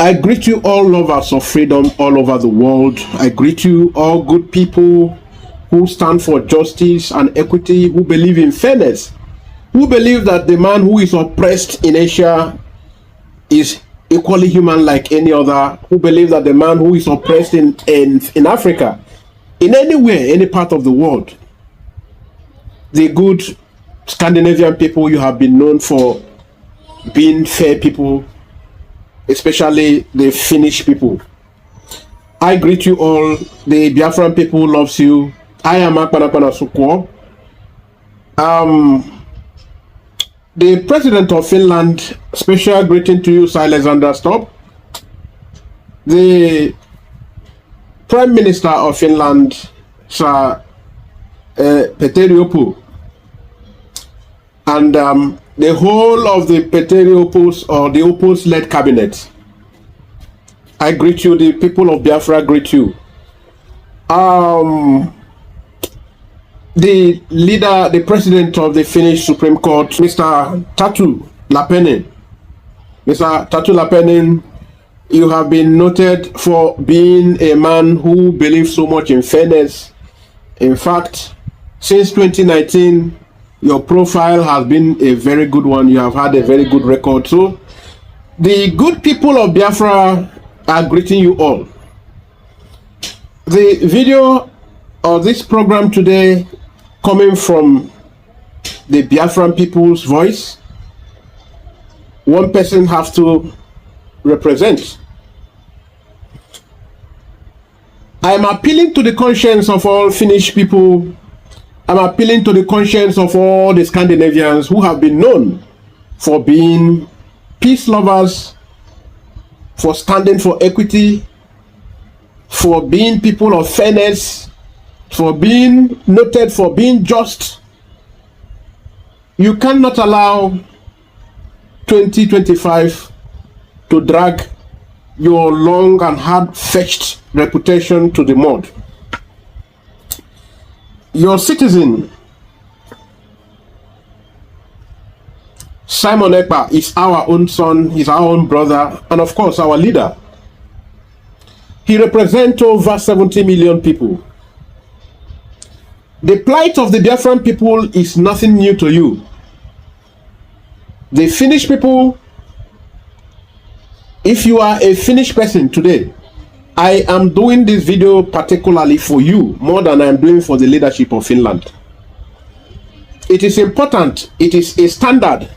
I greet you all lovers of freedom all over the world. I greet you all good people who stand for justice and equity, who believe in fairness, who believe that the man who is oppressed in Asia is equally human like any other, who believe that the man who is oppressed in Africa, in anywhere, any part of the world, the good Scandinavian people, you have been known for being fair people, especially the Finnish people. I greet you all. The Biafran people loves you. I am Akpanakpana Sukwo. The President of Finland, special greeting to you, Sir Alexander Stubb. The Prime Minister of Finland, Sir Petteri Orpo. And the whole of the Petteri Orpo's or the Orpo's led cabinet. I greet you. The people of Biafra greet you. The leader, the president of the Finnish Supreme Court, Mr. Tatu Lappinen. Mr. Tatu Lappinen, you have been noted for being a man who believes so much in fairness. In fact, since 2019, your profile has been a very good one. You have had a very good record. So, the good people of Biafra are greeting you all. The video of this program today coming from the Biafran people's voice. One person has to represent. I am appealing to the conscience of all Finnish people. I'm appealing to the conscience of all the Scandinavians who have been known for being peace lovers, for standing for equity, for being people of fairness, for being noted for being just. You cannot allow 2025 to drag your long and hard-fetched reputation to the mud. Your citizen, Simon Ekpa, is our own son, he's our own brother, and of course our leader. He represents over 70 million people. The plight of the Biafran people is nothing new to you. The Finnish people, if you are a Finnish person today, I am doing this video particularly for you more than I am doing for the leadership of Finland. It is important, it is a standard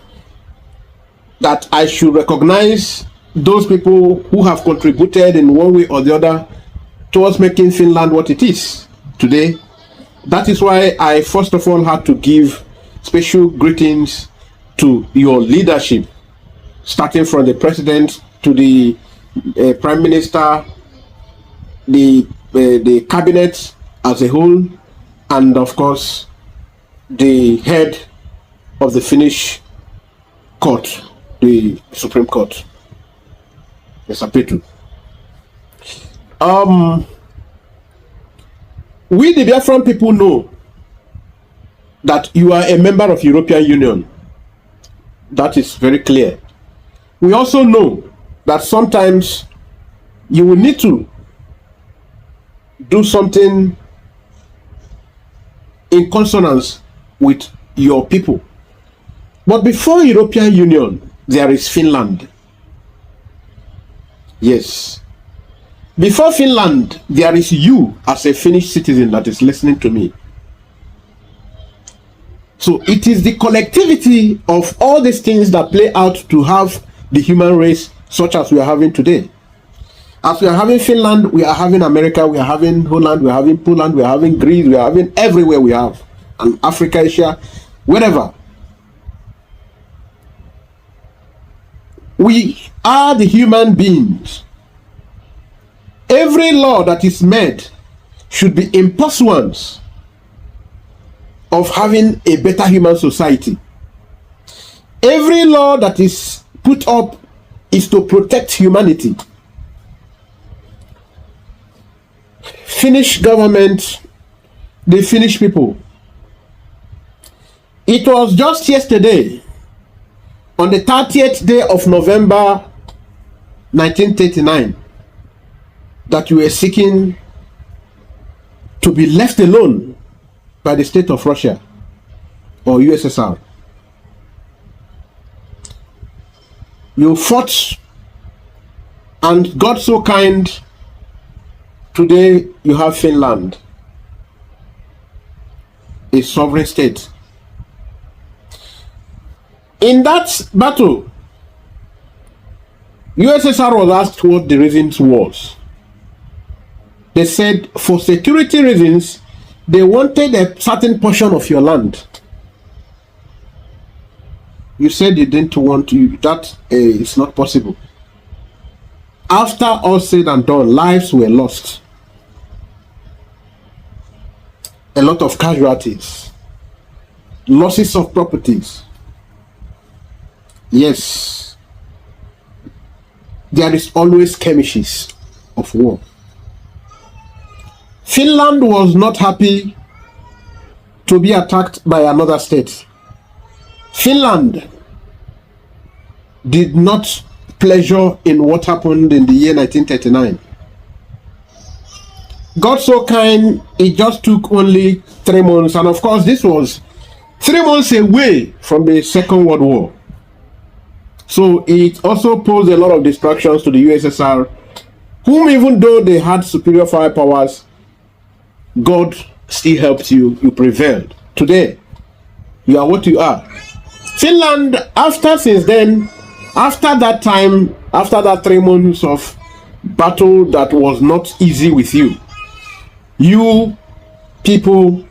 that I should recognize those people who have contributed in one way or the other towards making Finland what it is today. That is why I first of all had to give special greetings to your leadership, starting from the president to the prime minister, the cabinet as a whole, and of course the head of the Finnish court, the Supreme Court, Mr. Petu. We the Biafran people know that you are a member of European Union. That is very clear. We also know that sometimes you will need to do something in consonance with your people. But before European Union, there is Finland. Yes. Before Finland, there is you as a Finnish citizen that is listening to me. So it is the collectivity of all these things that play out to have the human race such as we are having today. As we are having Finland, we are having America, we are having Holland, we are having Poland, we are having Greece, we are having everywhere we have. And Africa, Asia, wherever. We are the human beings. Every law that is made should be in pursuance of having a better human society. Every law that is put up is to protect humanity. Finnish government, the Finnish people. It was just yesterday, on the 30th day of November 1939 that you were seeking to be left alone by the state of Russia or USSR. You fought and got so kind. Today you have Finland, a sovereign state. In that battle, USSR was asked what the reasons was. They said for security reasons, they wanted a certain portion of your land. You said you didn't want to, that is not possible. After all said and done, lives were lost. A lot of casualties, losses of properties. Yes, there is always skirmishes of war. Finland was not happy to be attacked by another state. Finland did not pleasure in what happened in the year 1939. God so kind, it just took only 3 months, and of course this was 3 months away from the Second World War. So it also posed a lot of distractions to the USSR, whom even though they had superior fire powers, God still helped you, you prevailed. Today, you are what you are. Finland, since then, after that time, after that 3 months of battle that was not easy with you, you people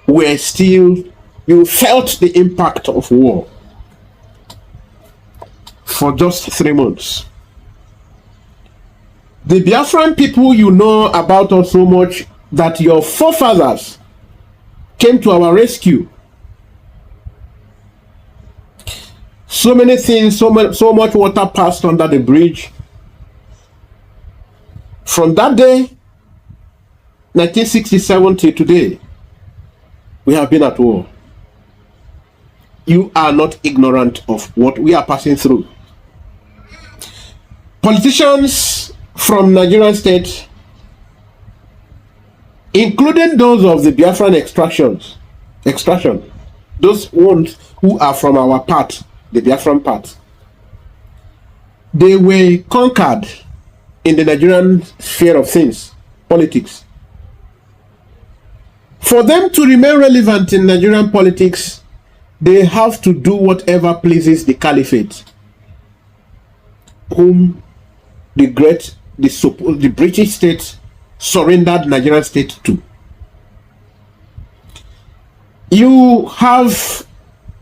were still, you felt the impact of war for just 3 months. The Biafran people, you know about us so much that your forefathers came to our rescue. So many things, so much water passed under the bridge. From that day, 1967 till today, we have been at war. You are not ignorant of what we are passing through. Politicians from Nigerian state, including those of the Biafran extraction, those ones who are from our part, the Biafran part, they were conquered in the Nigerian sphere of things, politics. For them to remain relevant in Nigerian politics, they have to do whatever pleases the caliphate, whom the British state surrendered Nigerian state to. You have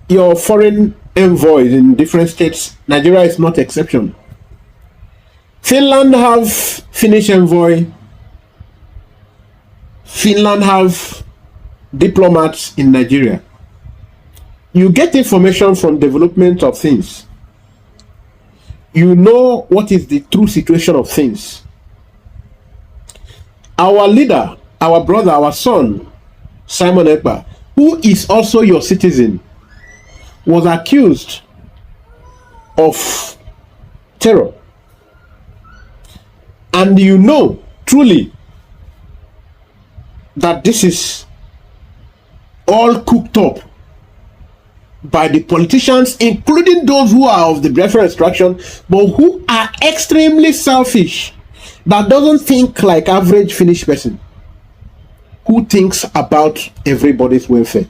your foreign envoys in different states. Nigeria is not exception. Finland have Finnish envoy. Finland have diplomats in Nigeria. You get information from development of things. You know what is the true situation of things. Our leader, our brother, our son, Simon Ekpa, who is also your citizen, was accused of terror. And you know truly that this is all cooked up by the politicians, including those who are of the Biafran extraction, but who are extremely selfish, that doesn't think like average Finnish person, who thinks about everybody's welfare.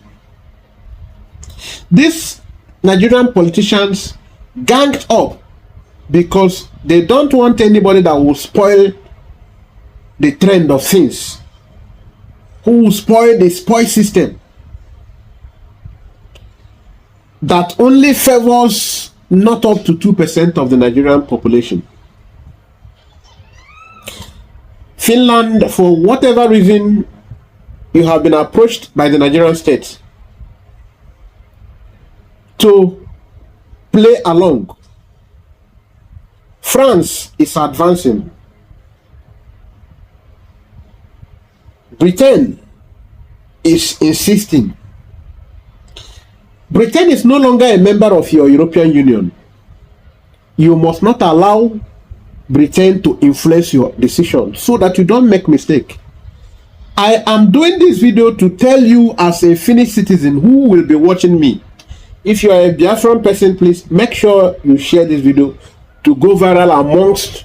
These Nigerian politicians ganged up because they don't want anybody that will spoil the trend of things, who will spoil the spoil system that only favors not up to 2% of the Nigerian population. Finland, for whatever reason, you have been approached by the Nigerian state to play along. France is advancing. Britain is insisting. Britain is no longer a member of your European Union. You must not allow Britain to influence your decision so that you don't make mistake. I am doing this video to tell you as a Finnish citizen who will be watching me. If you are a Biafran person, please make sure you share this video to go viral amongst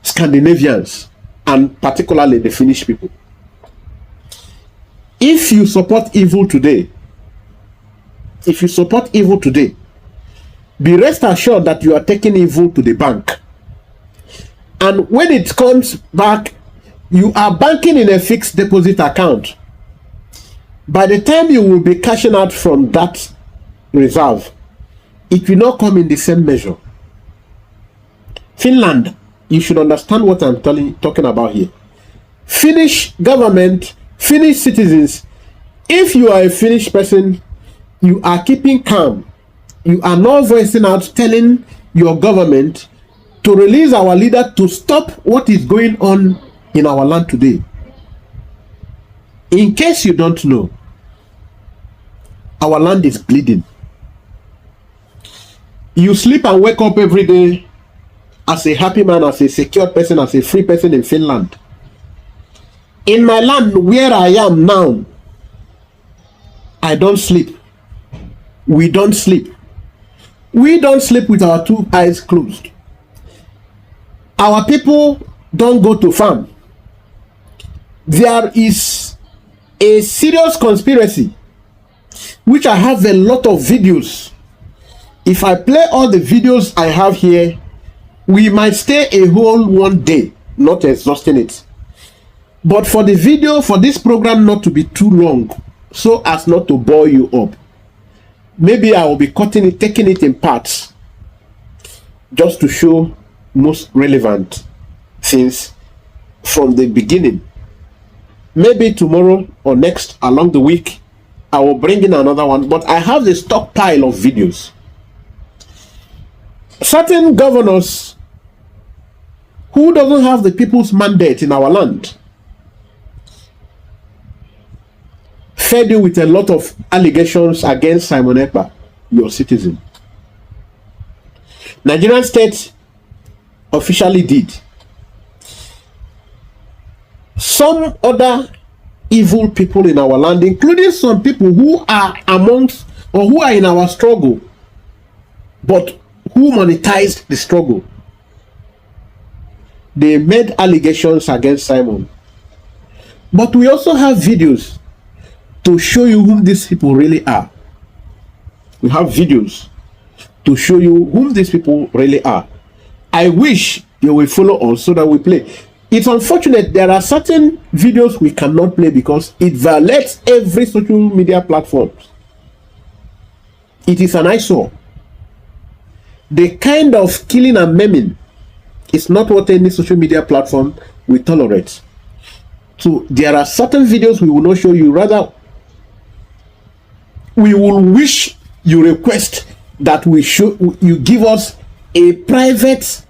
Scandinavians and particularly the Finnish people. If you support evil today, be rest assured that you are taking evil to the bank. And when it comes back, you are banking in a fixed deposit account. By the time you will be cashing out from that reserve, it will not come in the same measure. Finland, you should understand what I'm talking about here. Finnish government, Finnish citizens, if you are a Finnish person, you are keeping calm. You are not voicing out telling your government to release our leader to stop what is going on in our land today. In case you don't know, our land is bleeding. You sleep and wake up every day as a happy man, as a secure person, as a free person in Finland. In my land where I am now, I don't sleep. We don't sleep. We don't sleep with our two eyes closed. Our people don't go to farm. There is a serious conspiracy, which I have a lot of videos. If I play all the videos I have here, we might stay a whole one day, not exhausting it. But for the video, for this program not to be too long, so as not to bore you up, maybe I will be cutting it, taking it in parts, just to show most relevant things from the beginning. Maybe tomorrow or next along the week, I will bring in another one, but I have the stockpile of videos. Certain governors who doesn't have the people's mandate in our land fed you with a lot of allegations against Simon Ekpa, your citizen. Nigerian state officially did. Some other evil people in our land, including some people who are amongst or who are in our struggle, but who monetized the struggle, they made allegations against Simon. But we also have videos to show you whom these people really are. We have videos to show you whom these people really are. I wish you will follow us so that we play. It's unfortunate there are certain videos we cannot play because it violates every social media platform. It is an eyesore. The kind of killing and maiming is not what any social media platform will tolerate. So there are certain videos we will not show you. Rather, we will wish you request that you give us a private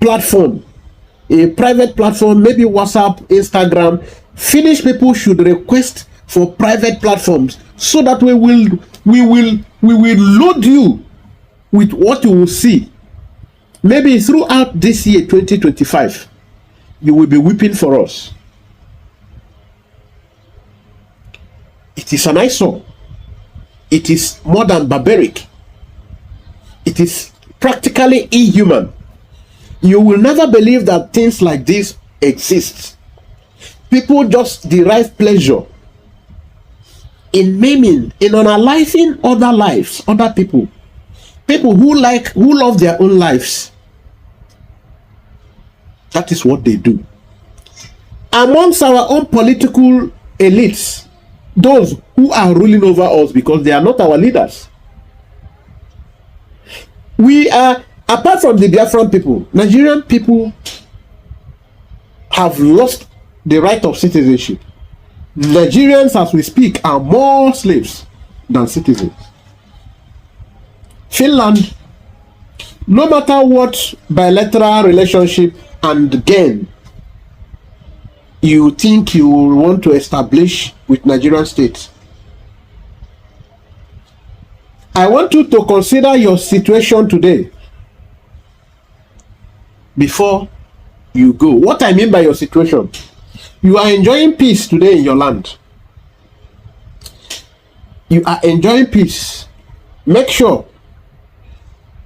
platform. A private platform, maybe WhatsApp, Instagram. Finnish people should request for private platforms so that we will load you with what you will see. Maybe throughout this year 2025, you will be weeping for us. It is an eyesore. It is more than barbaric. It is practically inhuman. You will never believe that things like this exist. People just derive pleasure in maiming, in unaliving other lives, other people. People who love their own lives. That is what they do. Amongst our own political elites, those who are ruling over us because they are not our leaders. We are, apart from the Biafran people, Nigerian people have lost the right of citizenship. Nigerians, as we speak, are more slaves than citizens. Finland, no matter what bilateral relationship and gain you think you want to establish with Nigerian state, I want you to consider your situation today. before you go. What I mean by your situation, you are enjoying peace today in your land. You are enjoying peace. Make sure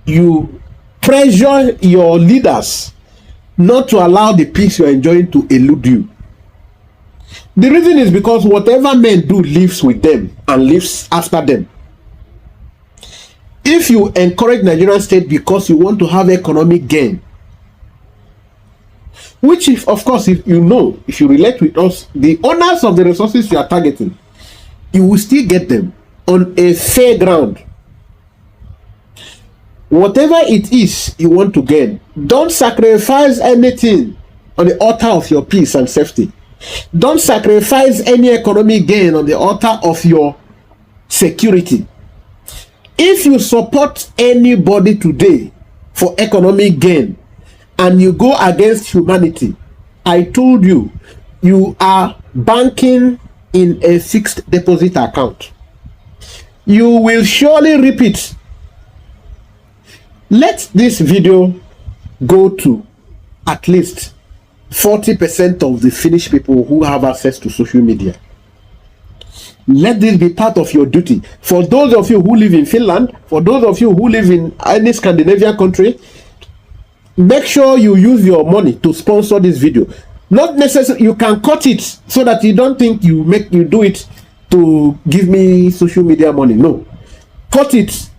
you pressure your leaders not to allow the peace you are enjoying to elude you. The reason is because whatever men do lives with them and lives after them. If you encourage Nigerian state because you want to have economic gain, which if, of course, if you know, if you relate with us, the owners of the resources you are targeting, you will still get them on a fair ground. Whatever it is you want to gain, don't sacrifice anything on the altar of your peace and safety. Don't sacrifice any economic gain on the altar of your security. If you support anybody today for economic gain and you go against humanity, I told you, you are banking in a fixed deposit account. You will surely reap it. Let this video go to at least 40% of the Finnish people who have access to social media. Let this be part of your duty. For those of you who live in Finland, for those of you who live in any Scandinavian country, make sure you use your money to sponsor this video. Not necessarily, you can cut it so that you don't think you do it to give me social media money. No. Cut it,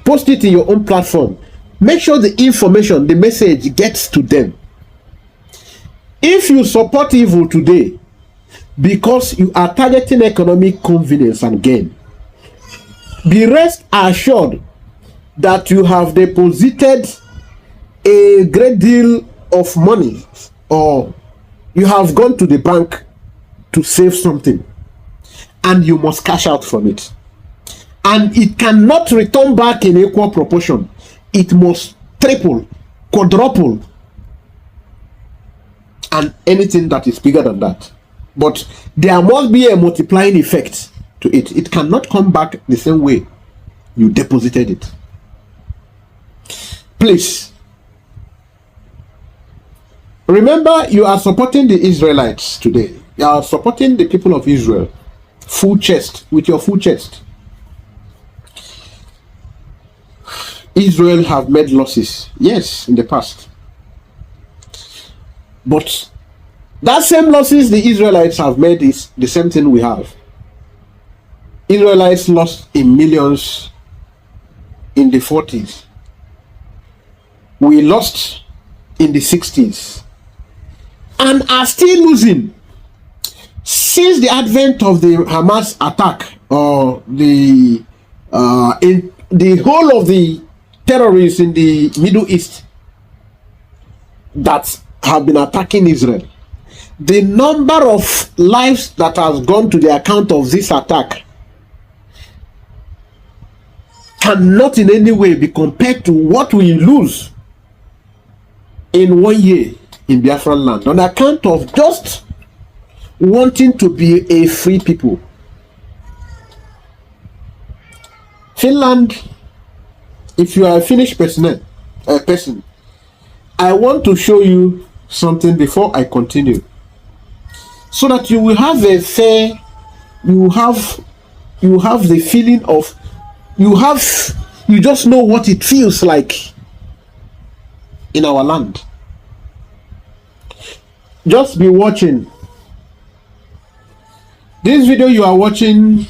post it in your own platform. Make sure the information, the message gets to them. If you support evil today because you are targeting economic convenience and gain, be rest assured that you have deposited a great deal of money, or you have gone to the bank to save something and you must cash out from it, and it cannot return back in equal proportion. It must triple, quadruple, and anything that is bigger than that. But there must be a multiplying effect to it. It cannot come back the same way you deposited it. Please remember, you are supporting the Israelites today. You are supporting the people of Israel. Full chest, with your full chest. Israel have made losses, yes, in the past. But that same losses the Israelites have made is the same thing we have. Israelites lost in millions in the 40s. We lost in the 60s. And are still losing since the advent of the Hamas attack, or the in the whole of the terrorists in the Middle East that have been attacking Israel. The number of lives that has gone to the account of this attack cannot in any way be compared to what we lose in 1 year in Biafran land on account of just wanting to be a free people. Finland, if you are a Finnish person, I want to show you something before I continue, so that you will have a fair, you have the feeling of, you just know what it feels like in our land. Just be watching. This video you are watching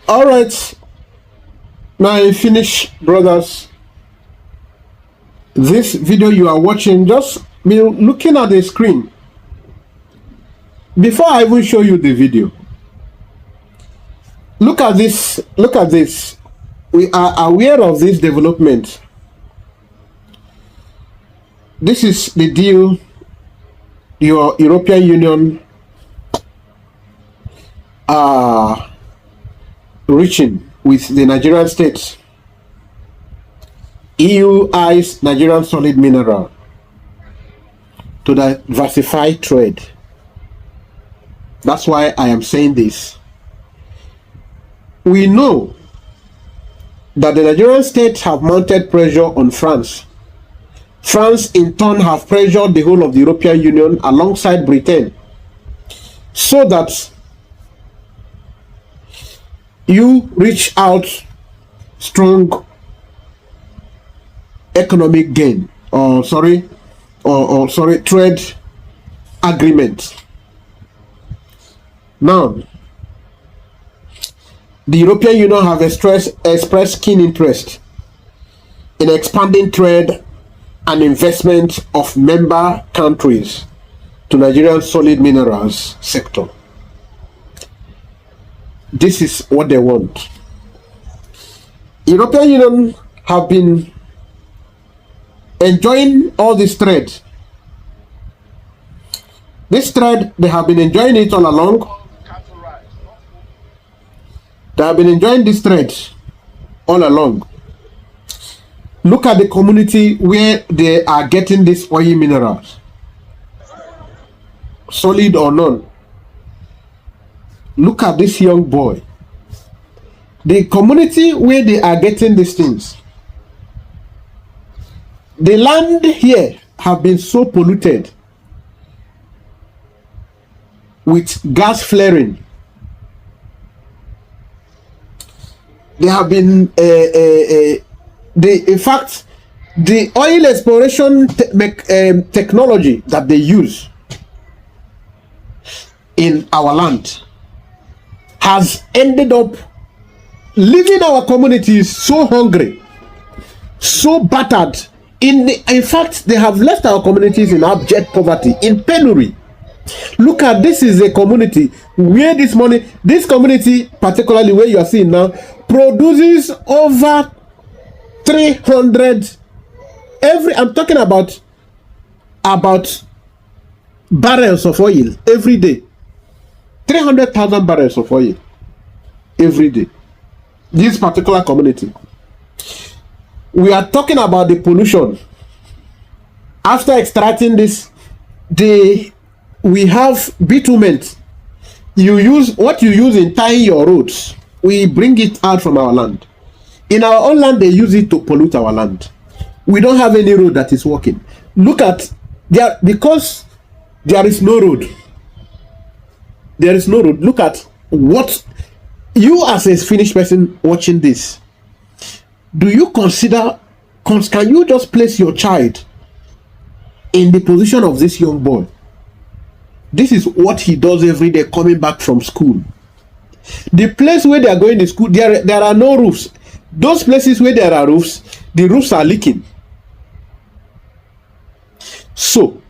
all right. Now I finish, brothers. This video you are watching, just be looking at the screen. Before I even show you the video, look at this. Look at this. We are aware of this development. This is the deal your European Union are reaching with the Nigerian states. EU eyes Nigerian solid mineral to diversify trade. That's why I am saying this. We know that the Nigerian states have mounted pressure on France. France in turn have pressured the whole of the European Union alongside Britain, so that you reach out strong economic gain, or trade agreement. Now, the European Union have expressed keen interest in expanding trade and investment of member countries to Nigerian solid minerals sector. This is what they want. European Union have been enjoying all this trade. This trade, they have been enjoying it all along. They have been enjoying this trade all along. Look at the community where they are getting these oil minerals, solid or none. Look at this young boy. The community where they are getting these things. The land here have been so polluted with gas flaring. They have been in fact, the oil exploration technology that they use in our land has ended up leaving our communities so hungry, so battered. In fact, they have left our communities in abject poverty, in penury. Look at this, is a community where this community, particularly where you are seeing now, produces over 300 I'm talking about barrels of oil every day. 300,000 barrels of oil every day. This particular community. We are talking about the pollution. After extracting this, we have bitumen. You use what you use in tying your roads. We bring it out from our land. In our own land, they use it to pollute our land. We don't have any road that is working. Look at there, because there is no road. There is no road. Look at what you, as a Finnish person watching this, do you consider? Can you just place your child in the position of this young boy? This is what he does every day coming back from school. The place where they are going to school, there are no roofs. Those places where there are roofs, the roofs are leaking. So,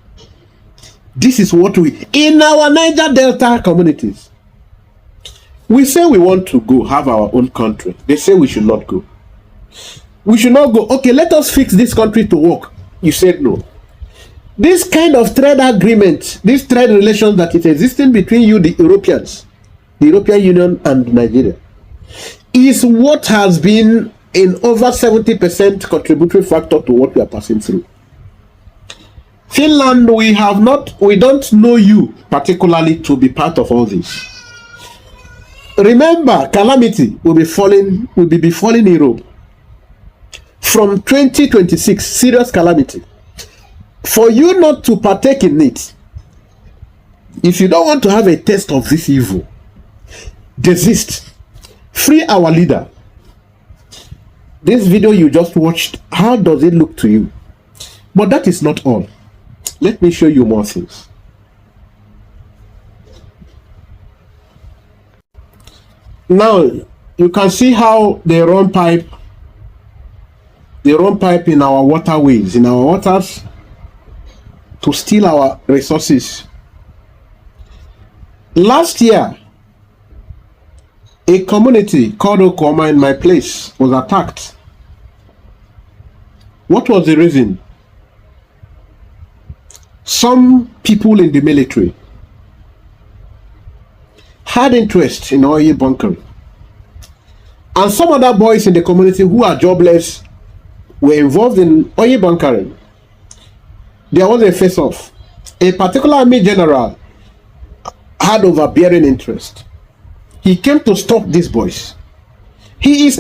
this is what in our Niger Delta communities, we say we want to go have our own country. They say we should not go. We should not go. Okay, let us fix this country to work. You said no. This kind of trade agreement, this trade relation that is existing between you, the Europeans, the European Union and Nigeria, is what has been in over 70% contributory factor to what we are passing through. Finland, we don't know you particularly to be part of all this. Remember, calamity will be befalling Europe from 2026. Serious calamity. For you not to partake in it, if you don't want to have a taste of this evil, desist. Free our leader. This video you just watched, how does it look to you? But that is not all. Let me show you more things. Now, You can see how they run pipe. They run pipe in our waterways, in our waters, to steal our resources. Last year, a community called Okoma in my place was attacked. What was the reason? Some people in the military had interest in oil bunkering, and some other boys in the community who are jobless were involved in oil bunkering. There was a face-off. A particular army general had overbearing interest. He came to stop these boys. He is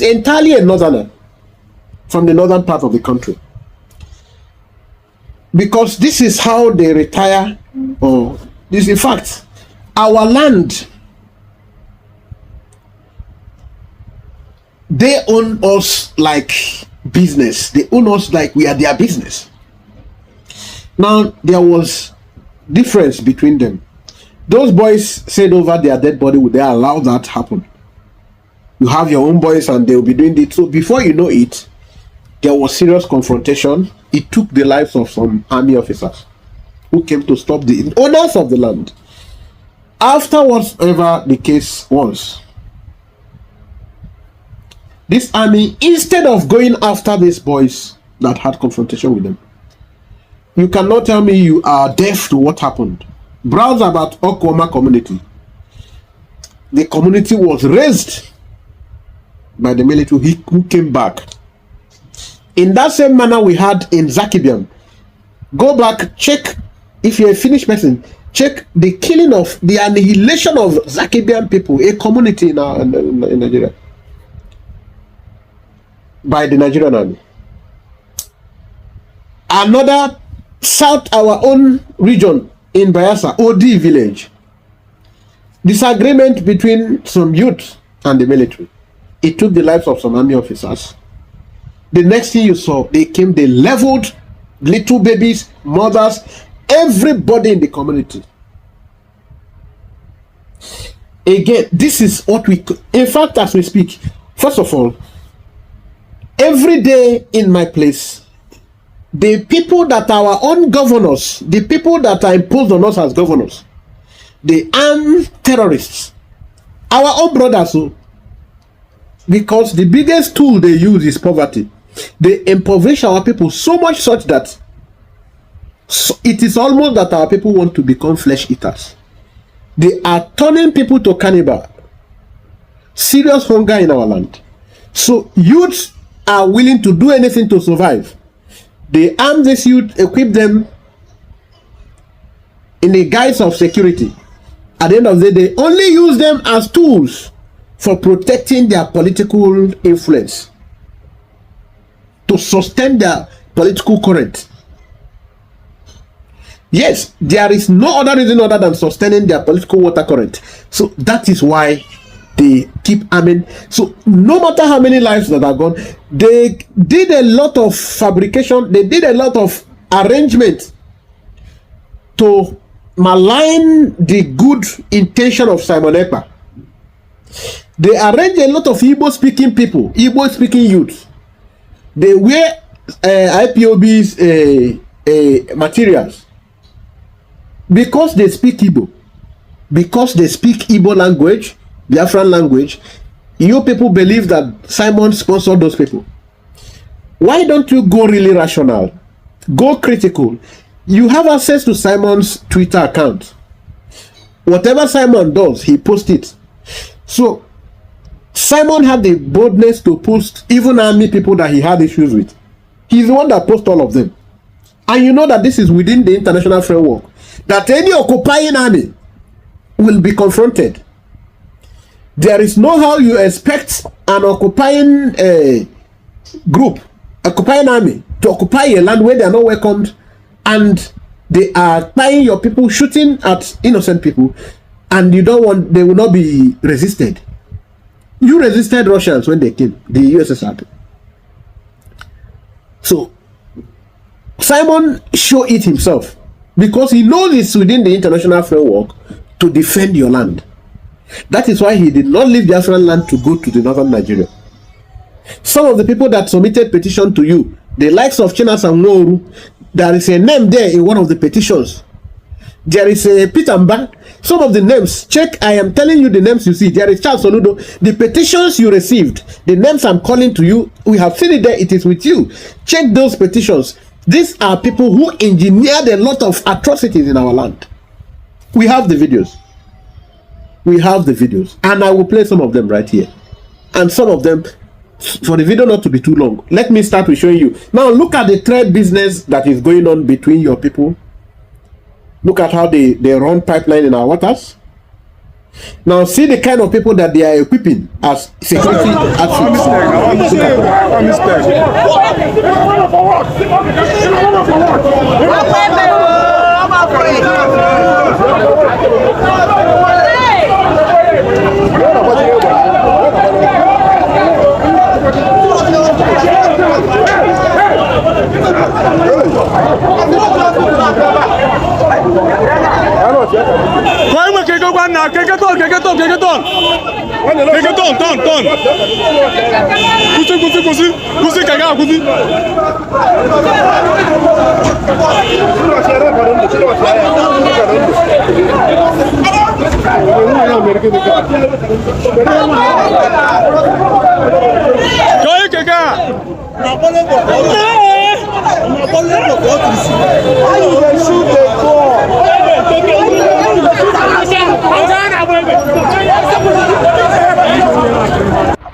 entirely a northerner from the northern part of the country. Because this is how they retire, or this, in fact, our land, they own us like business. They own us like we are their business. Now, there was difference between them. Those boys said over their dead body, would they allow that happen? You have your own boys and they'll be doing it. So before you know it, there was serious confrontation. It took the lives of some army officers who came to stop the owners of the land. After whatever the case was, this army, instead of going after these boys that had confrontation with them, you cannot tell me you are deaf to what happened. Browse about Okoma community. The community was raised by the military who came back. In that same manner we had in Zakibiam. Go back, check, if you're a Finnish person, check the killing of, the annihilation of Zakibiam people, a community in Nigeria, by the Nigerian army. Another south, our own region in Bayelsa, OD village. Disagreement between some youth and the military. It took the lives of some army officers. The next thing you saw, they leveled little babies, mothers, everybody in the community. Again, this is what in fact, as we speak, first of all, every day in my place, the people that are our own governors, the people that are imposed on us as governors, the armed terrorists, our own brothers, because the biggest tool they use is poverty. They impoverish our people so much such that it is almost that our people want to become flesh eaters. They are turning people to cannibal. Serious hunger in our land. So youths are willing to do anything to survive. They arm this youth, equip them in the guise of security. At the end of the day, they only use them as tools for protecting their political influence, to sustain their political current. Yes, there is no other reason other than sustaining their political water current. So that is why they keep arming. So no matter how many lives that are gone, they did a lot of fabrication, they did a lot of arrangement to malign the good intention of Simon Ekpa. They arranged a lot of Igbo-speaking people, Igbo-speaking youths. They wear IPOB's materials because they speak Igbo. Because they speak Igbo language, Biafran language, you people believe that Simon sponsored those people. Why don't you go really rational? Go critical. You have access to Simon's Twitter account. Whatever Simon does, he posts it. So Simon had the boldness to post even army people that he had issues with. He's the one that posts all of them. And you know that this is within the international framework, that any occupying army will be confronted. There is no how you expect an occupying group, occupying army, to occupy a land where they are not welcomed, and they are tying your people, shooting at innocent people, and you don't want, they will not be resisted. You resisted Russians when they came, the USSR. So Simon showed it himself, because he knows it's within the international framework to defend your land. That is why he did not leave Biafran land to go to the northern Nigeria. Some of the people that submitted petition to you, the likes of Chinas and Noru, there is a name there in one of the petitions. There is a Peter Mba. Some of the names, check, I am telling you the names you see. There is Charles Oludo. The petitions you received, the names I'm calling to you, we have seen it there, it is with you. Check those petitions. These are people who engineered a lot of atrocities in our land. We have the videos. We have the videos. And I will play some of them right here. And some of them, for the video not to be too long, let me start with showing you. Now look at the trade business that is going on between your people. Look at how they run pipeline in our waters. Now see the kind of people that they are equipping as security outfits.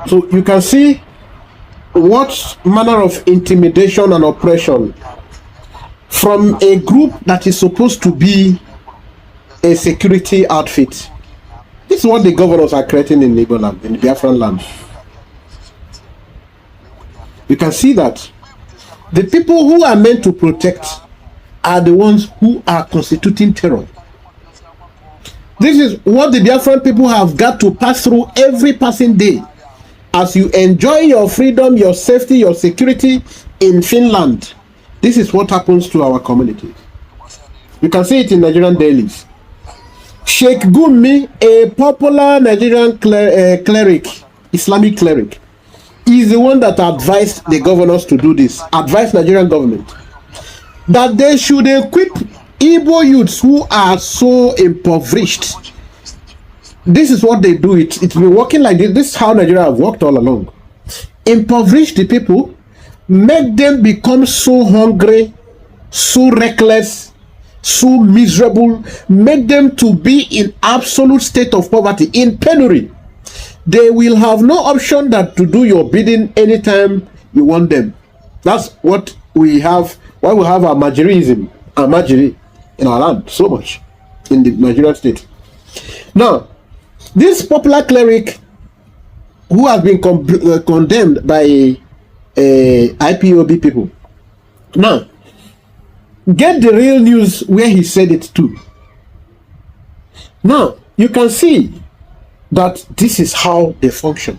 So you can see what manner of intimidation and oppression from a group that is supposed to be a security outfit. This is what the governors are creating in Igbo land, in the Biafran land. You can see that the people who are meant to protect are the ones who are constituting terror. This is what the Biafran people have got to pass through every passing day. As you enjoy your freedom, your safety, your security in Finland, this is what happens to our communities. You can see it in Nigerian dailies. Sheikh Gumi, a popular Nigerian cleric, Islamic cleric, is the one that advised the governors to do this, advised Nigerian government, that they should equip Igbo youths who are so impoverished. This is what they do. It's been working like this. This is how Nigeria have worked all along. Impoverish the people, make them become so hungry, so reckless, so miserable, make them to be in absolute state of poverty, in penury. They will have no option that to do your bidding anytime you want them. That's what we have, why we have our Majirism and Majiri in our land so much, in the Nigerian state. Now, this popular cleric who has been condemned by IPOB people. Now, get the real news where he said it too. Now, you can see that this is how they function.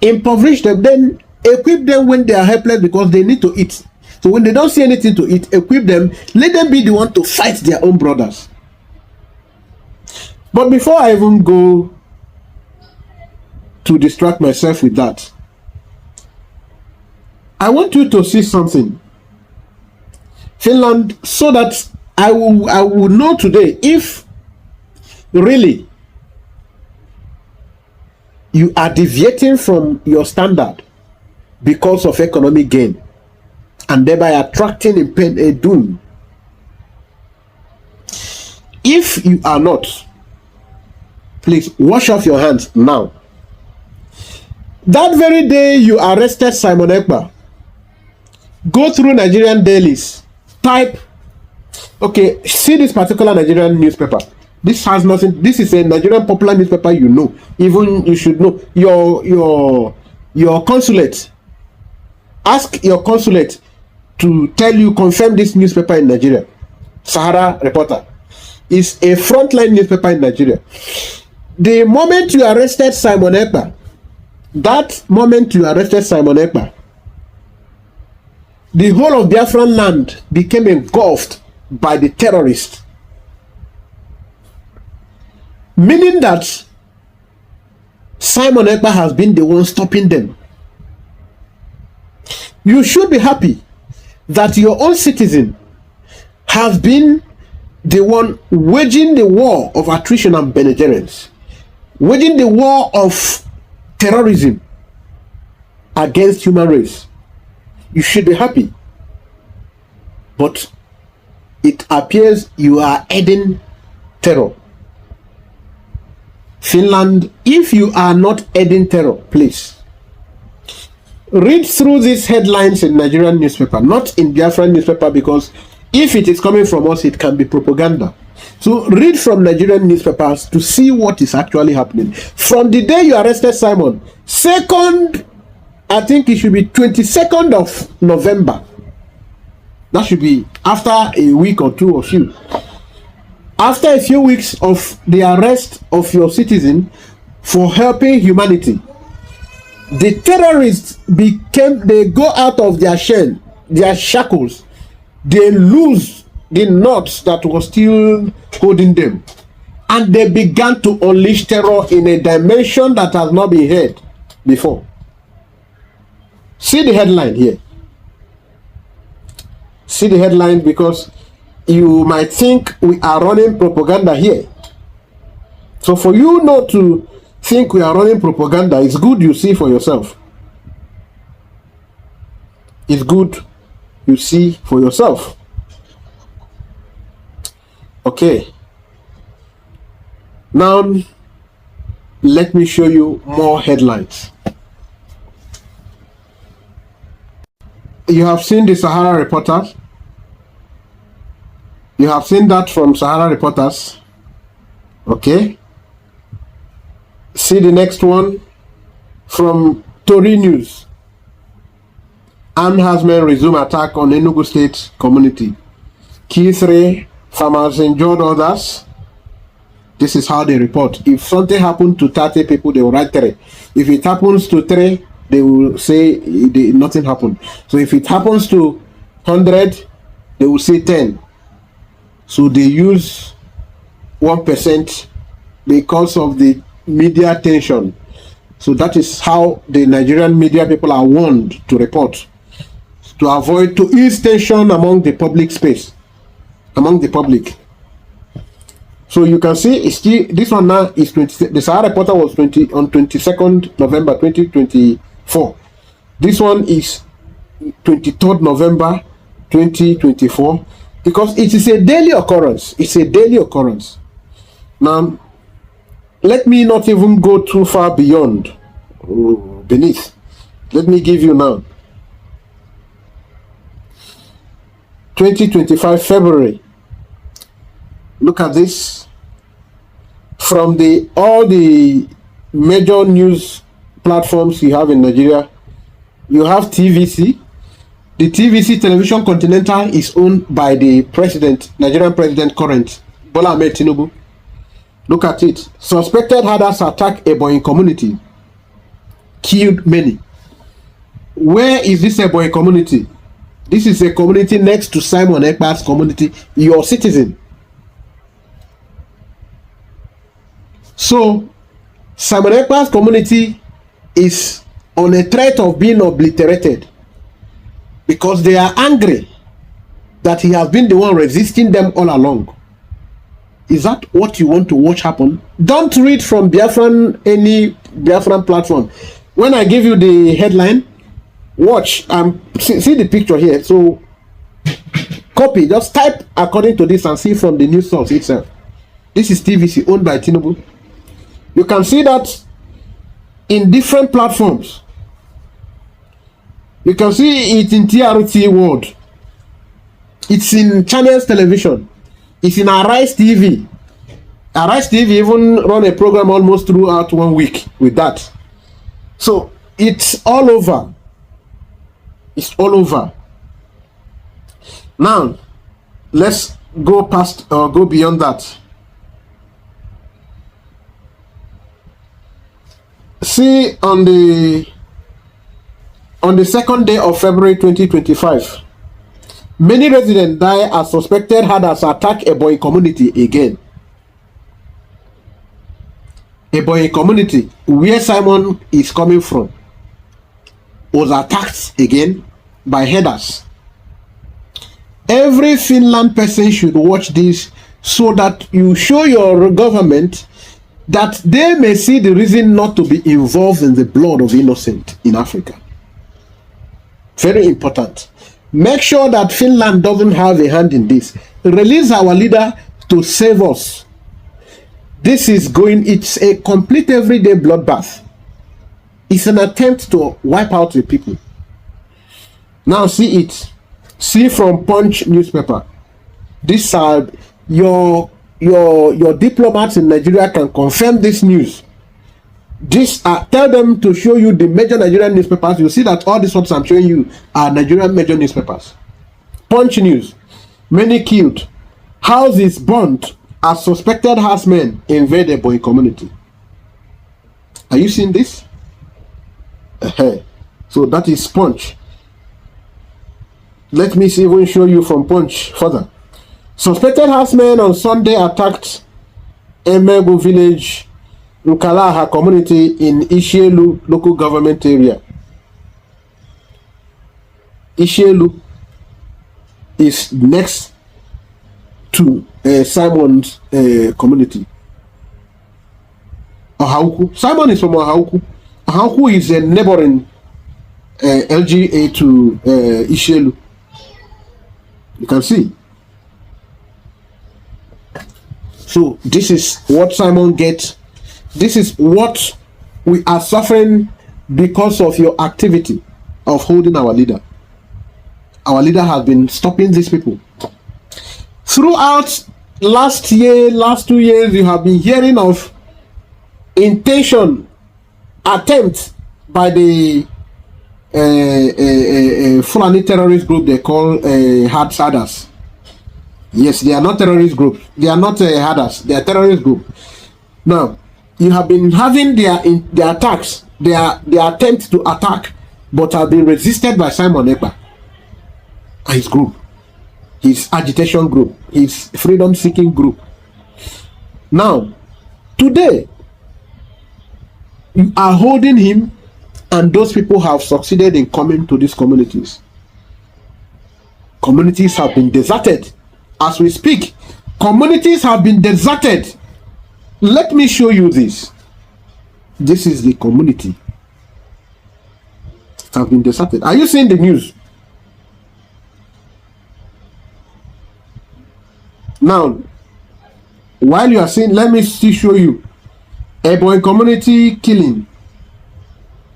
Impoverish them, then equip them when they are helpless because they need to eat. So when they don't see anything to eat, equip them, let them be the one to fight their own brothers. But before I even go to distract myself with that, I want you to see something, Finland, so that I will know today if really you are deviating from your standard because of economic gain and thereby attracting a doom. If you are not, please wash off your hands now. That very day you arrested Simon Ekpa, go through Nigerian dailies, type, okay, see this particular Nigerian newspaper. This has nothing, this is a Nigerian popular newspaper, you know, even you should know. Your consulate, ask your consulate to tell you, confirm this newspaper in Nigeria. Sahara Reporter is a frontline newspaper in Nigeria. The moment you arrested Simon Ekpa, that moment you arrested Simon Ekpa, the whole of Biafran land became engulfed by the terrorists. Meaning that Simon Ekpa has been the one stopping them. You should be happy that your own citizen has been the one waging the war of attrition and belligerence, waging the war of terrorism against human race. You should be happy. But it appears you are adding terror. Finland, if you are not adding terror, please read through these headlines in Nigerian newspaper, not in Biafran newspaper, because if it is coming from us, it can be propaganda. So read from Nigerian newspapers to see what is actually happening. From the day you arrested Simon, I think it should be 22nd of November. That should be after a week or two or few. After a few weeks of the arrest of your citizen for helping humanity, the terrorists they go out of their shell, their shackles, they lose the knots that was still holding them, and they began to unleash terror in a dimension that has not been heard before. See the headline here. See the headline, because you might think we are running propaganda here. So for you not to think we are running propaganda, it's good you see for yourself. It's good you see for yourself. Okay. Now, let me show you more headlines. You have seen the Sahara Reporters. You have seen that from Sahara Reporters. Okay. See the next one from Tori News. Armed herdsmen resume attack on Enugu State community. Key 3 farmers injured others. This is how they report. If something happened to 30 people, they will write 3. If it happens to 3, they will say nothing happened. So if it happens to 100, they will say 10. So they use 1% because of the media tension. So that is how the Nigerian media people are warned to report, to avoid, to ease tension among the public space, among the public. So you can see it's still, this one now is 20. The Sahara Reporter was on 22nd November 2024. This one is 23rd November 2024, because it is a daily occurrence. It's a daily occurrence. Now, let me not even go too far beyond, beneath. Let me give you now. 2025 February. Look at this. From all the major news platforms you have in Nigeria, you have TVC. The TVC Television Continental is owned by the president, Nigerian president current, Bola Ahmed Tinubu. Look at it. Suspected herders attack Ebonyi community. Killed many. Where is this Ebonyi community? This is a community next to Simon Ekpa's community, your citizen. So, Simon Ekpa's community is on a threat of being obliterated, because they are angry that he has been the one resisting them all along. Is that what you want to watch happen? Don't read from any Biafran platform. When I give you the headline, watch and see the picture here. So copy, just type according to this and see from the news source itself. This is TVC owned by Tinubu. You can see that in different platforms. You can see it in TRT World. It's in Channels Television. It's in Arise TV. Arise TV even run a program almost throughout 1 week with that. So it's all over. It's all over. Now, let's go past or go beyond that. See, on the 2nd day of February 2025, many residents die as suspected herders attack Ebonyi community again. Ebonyi community, where Simon is coming from, was attacked again by herders. Every Finland person should watch this so that you show your government that they may see the reason not to be involved in the blood of innocent in Africa. Very important. Make sure that Finland doesn't have a hand in this. Release our leader to save us. This is it's a complete everyday bloodbath. It's an attempt to wipe out the people. Now see it. See from Punch newspaper. These are your diplomats in Nigeria can confirm this news. Tell them to show you the major Nigerian newspapers. You see that all these ones I'm showing you are Nigerian major newspapers. Punch news. Many killed. Houses burnt as suspected herdsmen invade the boy community. Are you seeing this? So that is Punch. Let me even show you from Punch further. Suspected herdsmen on Sunday attacked Emegu village, Nkalaha community in Ishielu local government area. Ishielu is next to Simon's community. Ahauku. Simon is from Ahauku. Ahauku is a neighboring LGA to Ishielu. You can see. So this is what Simon gets. This is what we are suffering because of your activity of holding our leader. Our leader has been stopping these people. Throughout last 2 years, you have been hearing of intention, attempt by the Fulani terrorist group they call herders. Yes, they are not terrorist group. They are not herders. They are terrorist group. Now, you have been having their attacks, their attempts to attack, but have been resisted by Simon Ekpa and his group, his agitation group, his freedom-seeking group. Now, today, you are holding him, and those people have succeeded in coming to these communities. Communities have been deserted. As we speak, communities have been deserted. Let me show you this. This is the community. It has been deserted. Are you seeing the news? Now, while you are seeing, let me still show you. Ebonyi community killing.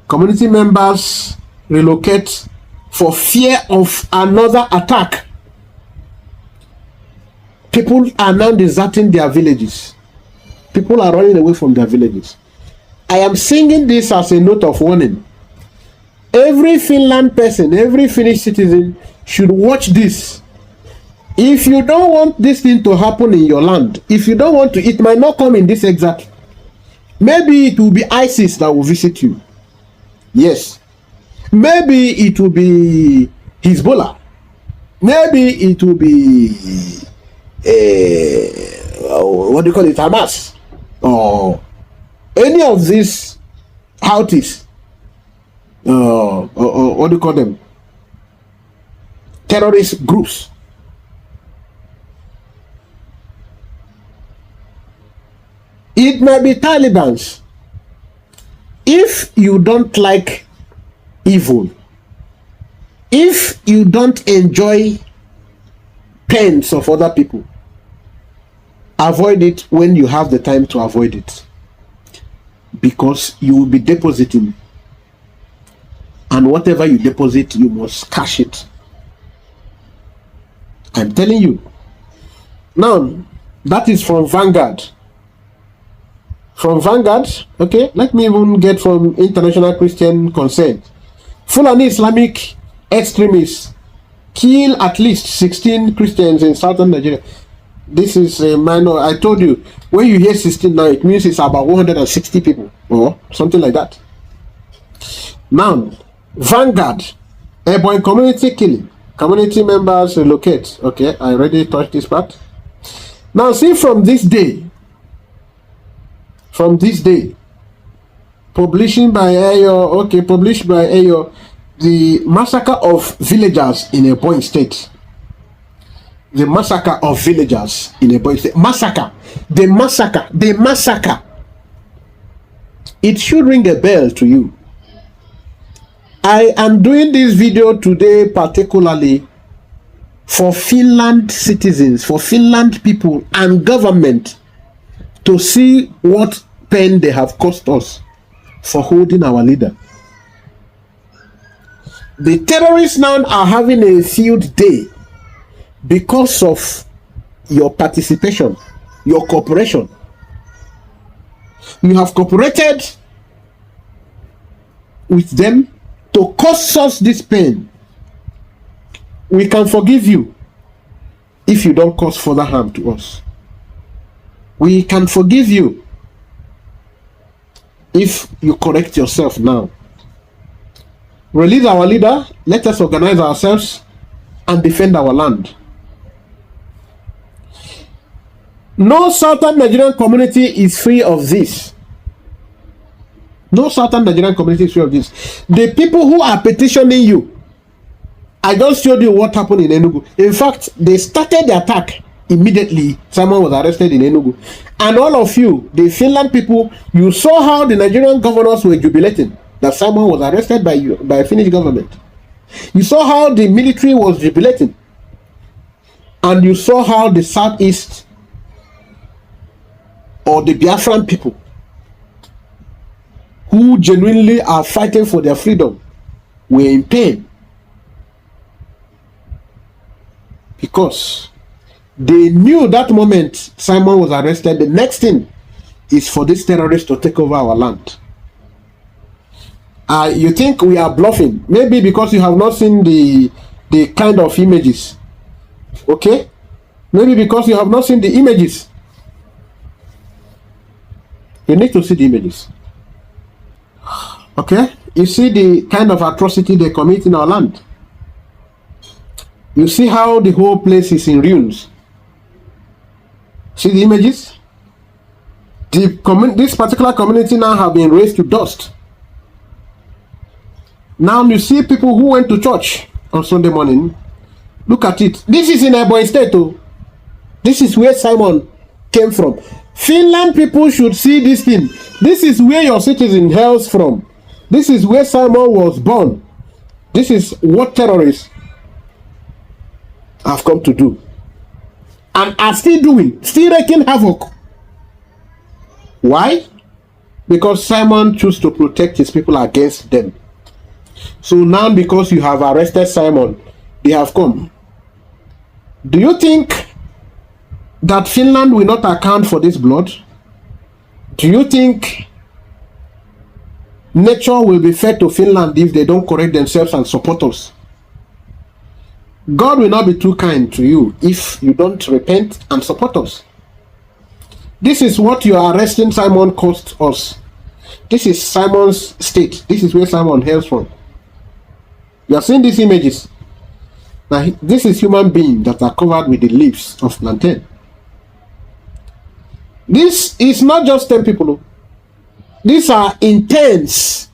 Community members relocate for fear of another attack. People are now deserting their villages. People are running away from their villages. I am singing this as a note of warning. Every Finland person, every Finnish citizen should watch this. If you don't want this thing to happen in your land, if you don't want to, it might not come in this exact. Maybe it will be ISIS that will visit you. Yes. Maybe it will be Hezbollah. Maybe it will be what do you call it, Hamas, or any of these Houthis, or what do you call them, terrorist groups. It may be Taliban's. If you don't like evil, if you don't enjoy pains of other people, avoid it when you have the time to avoid it, because you will be depositing, and whatever you deposit, you must cash it. I'm telling you. Now, that is from Vanguard. From Vanguard, okay, let me even get from International Christian Concern. Fulani Islamic extremists kill at least 16 Christians in southern Nigeria. This is a minor. I told you, when you hear 16 now, it means it's about 160 people or something like that. Now, Vanguard, Ebonyi community killing. Community members relocate. Okay, I already touched this part. Now, see, from this day, from this day. Published by Ayo, the massacre of villagers in Ebonyi State. The massacre of villagers in Ebonyi State. Massacre. The massacre. It should ring a bell to you. I am doing this video today particularly for Finland citizens, for Finland people and government to see what pain they have cost us for holding our leader. The terrorists now are having a field day because of your participation, your cooperation. You have cooperated with them to cause us this pain. We can forgive you if you don't cause further harm to us. We can forgive you if you correct yourself now. Release our leader. Let us organize ourselves and defend our land. No southern Nigerian community is free of this. No southern Nigerian community is free of this. The people who are petitioning you, I just showed you what happened in Enugu. In fact, they started the attack immediately. Someone was arrested in Enugu. And all of you, the Finland people, you saw how the Nigerian governors were jubilating that someone was arrested by a Finnish government. You saw how the military was jubilating. And you saw how the Southeast or the Biafran people who genuinely are fighting for their freedom were in pain. Because they knew that moment Simon was arrested, the next thing is for this terrorist to take over our land. You think we are bluffing? Maybe because you have not seen the kind of images. Okay? Maybe because you have not seen the images. You need to see the images. Okay? You see the kind of atrocity they commit in our land. You see how the whole place is in ruins. See the images? This particular community now have been raised to dust. Now you see people who went to church on Sunday morning. Look at it. This is in Ebonyi State. Oh. This is where Simon came from. Finland people should see this thing. This is where your citizen hails from. This is where Simon was born. This is what terrorists have come to do. And are still doing. Still wreaking havoc. Why? Because Simon chose to protect his people against them. So now because you have arrested Simon, they have come. Do you think that Finland will not account for this blood? Do you think nature will be fair to Finland if they don't correct themselves and support us? God will not be too kind to you if you don't repent and support us. This is what your arresting Simon cost us. This is Simon's state. This is where Simon hails from. You have seen these images. Now, this is human beings that are covered with the leaves of plantain. This is not just 10 people. These are intense.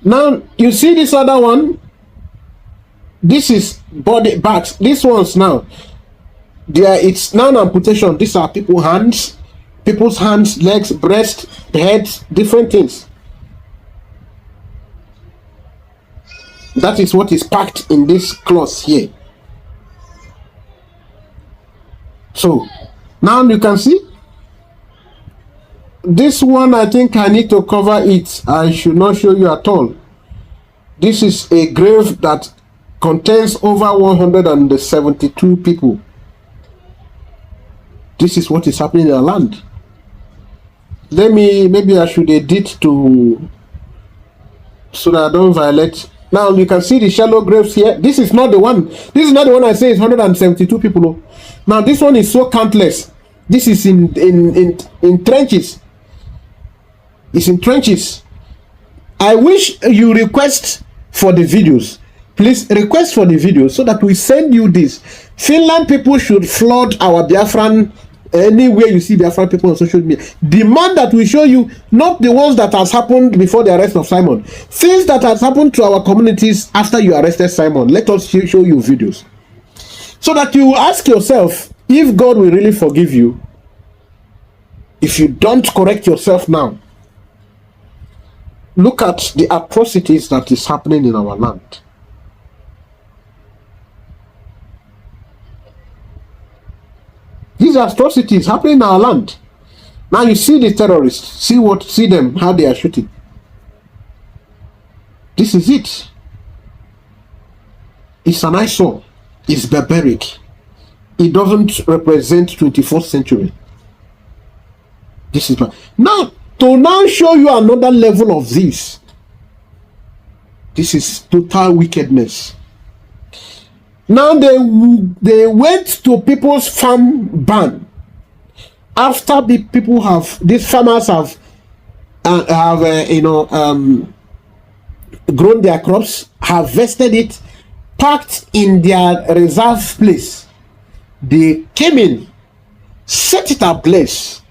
Now, you see this other one? This is body bags. These ones now, it's non-amputation. These are people's hands, legs, breast, heads, different things. That is what is packed in this cloth here. So now you can see this one. I think I need to cover it. I should not show you at all. This is a grave that contains over 172 people. This is what is happening in our land. Maybe I should edit to so that I don't violate. Now you can see the shallow graves here. This is not the one. This is not the one I say is 172 people. Now this one is so countless. This is in trenches. It's in trenches. I wish you request for the videos. Please request for the videos so that we send you this. Finland people should flood our Biafran Anywhere you see Biafran people on social media, demand that we show you not the ones that has happened before the arrest of Simon, things that has happened to our communities after you arrested Simon. Let us show you videos so that you ask yourself if God will really forgive you if you don't correct yourself now. Look at the atrocities that is happening in our land. These atrocities happening in our land. Now you see the terrorists, see them, how they are shooting. This is it. It's an eyesore. It's barbaric. It doesn't represent 21st century. This is now to now show you another level of this. This is total wickedness. Now they went to people's farm ban after the people these farmers have grown their crops, harvested it, packed in their reserve place. They came in, set it ablaze.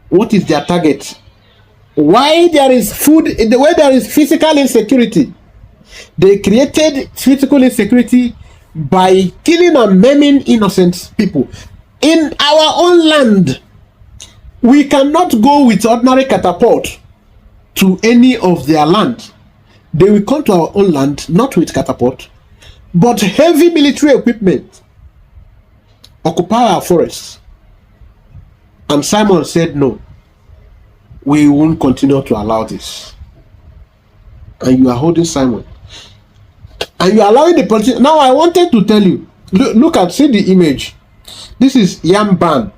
What is their target? Why there is food, the way there is physical insecurity, they created physical insecurity by killing and maiming innocent people. In our own land, we cannot go with ordinary catapult to any of their land. They will come to our own land, not with catapult, but heavy military equipment, occupy our forests. And Simon said, no, we won't continue to allow this. And you are holding Simon. And you are allowing the politician. Now I wanted to tell you, look at, see the image. This is Yam Ban.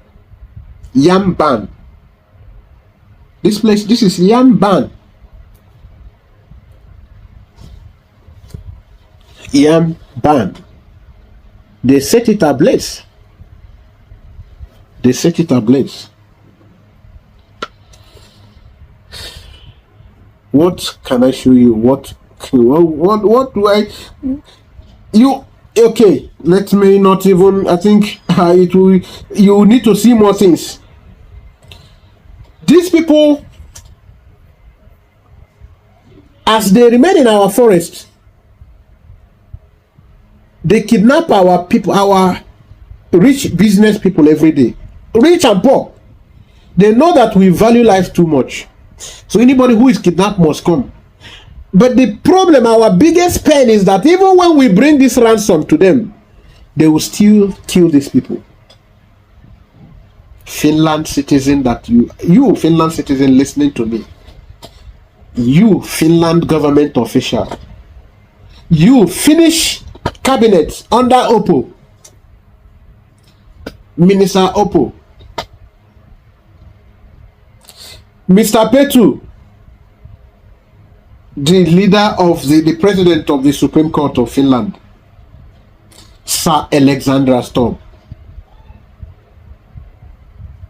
Yam Ban. This place, this is Yam Ban. Yam Ban. They set it ablaze. They set it ablaze. What can I show you? What do I? Okay, let me not even. I think it will. You need to see more things. These people, as they remain in our forest, they kidnap our people, our rich business people every day, rich and poor. They know that we value life too much. So anybody who is kidnapped must come. But the problem, our biggest pain, is that even when we bring this ransom to them, they will still kill these people. Finland citizen, that you Finland citizen listening to me, you Finland government official, you Finnish cabinet under Oppo, Minister Oppo, Mr. Petu, the leader of the president of the Supreme Court of Finland, Sir Alexander Stubb,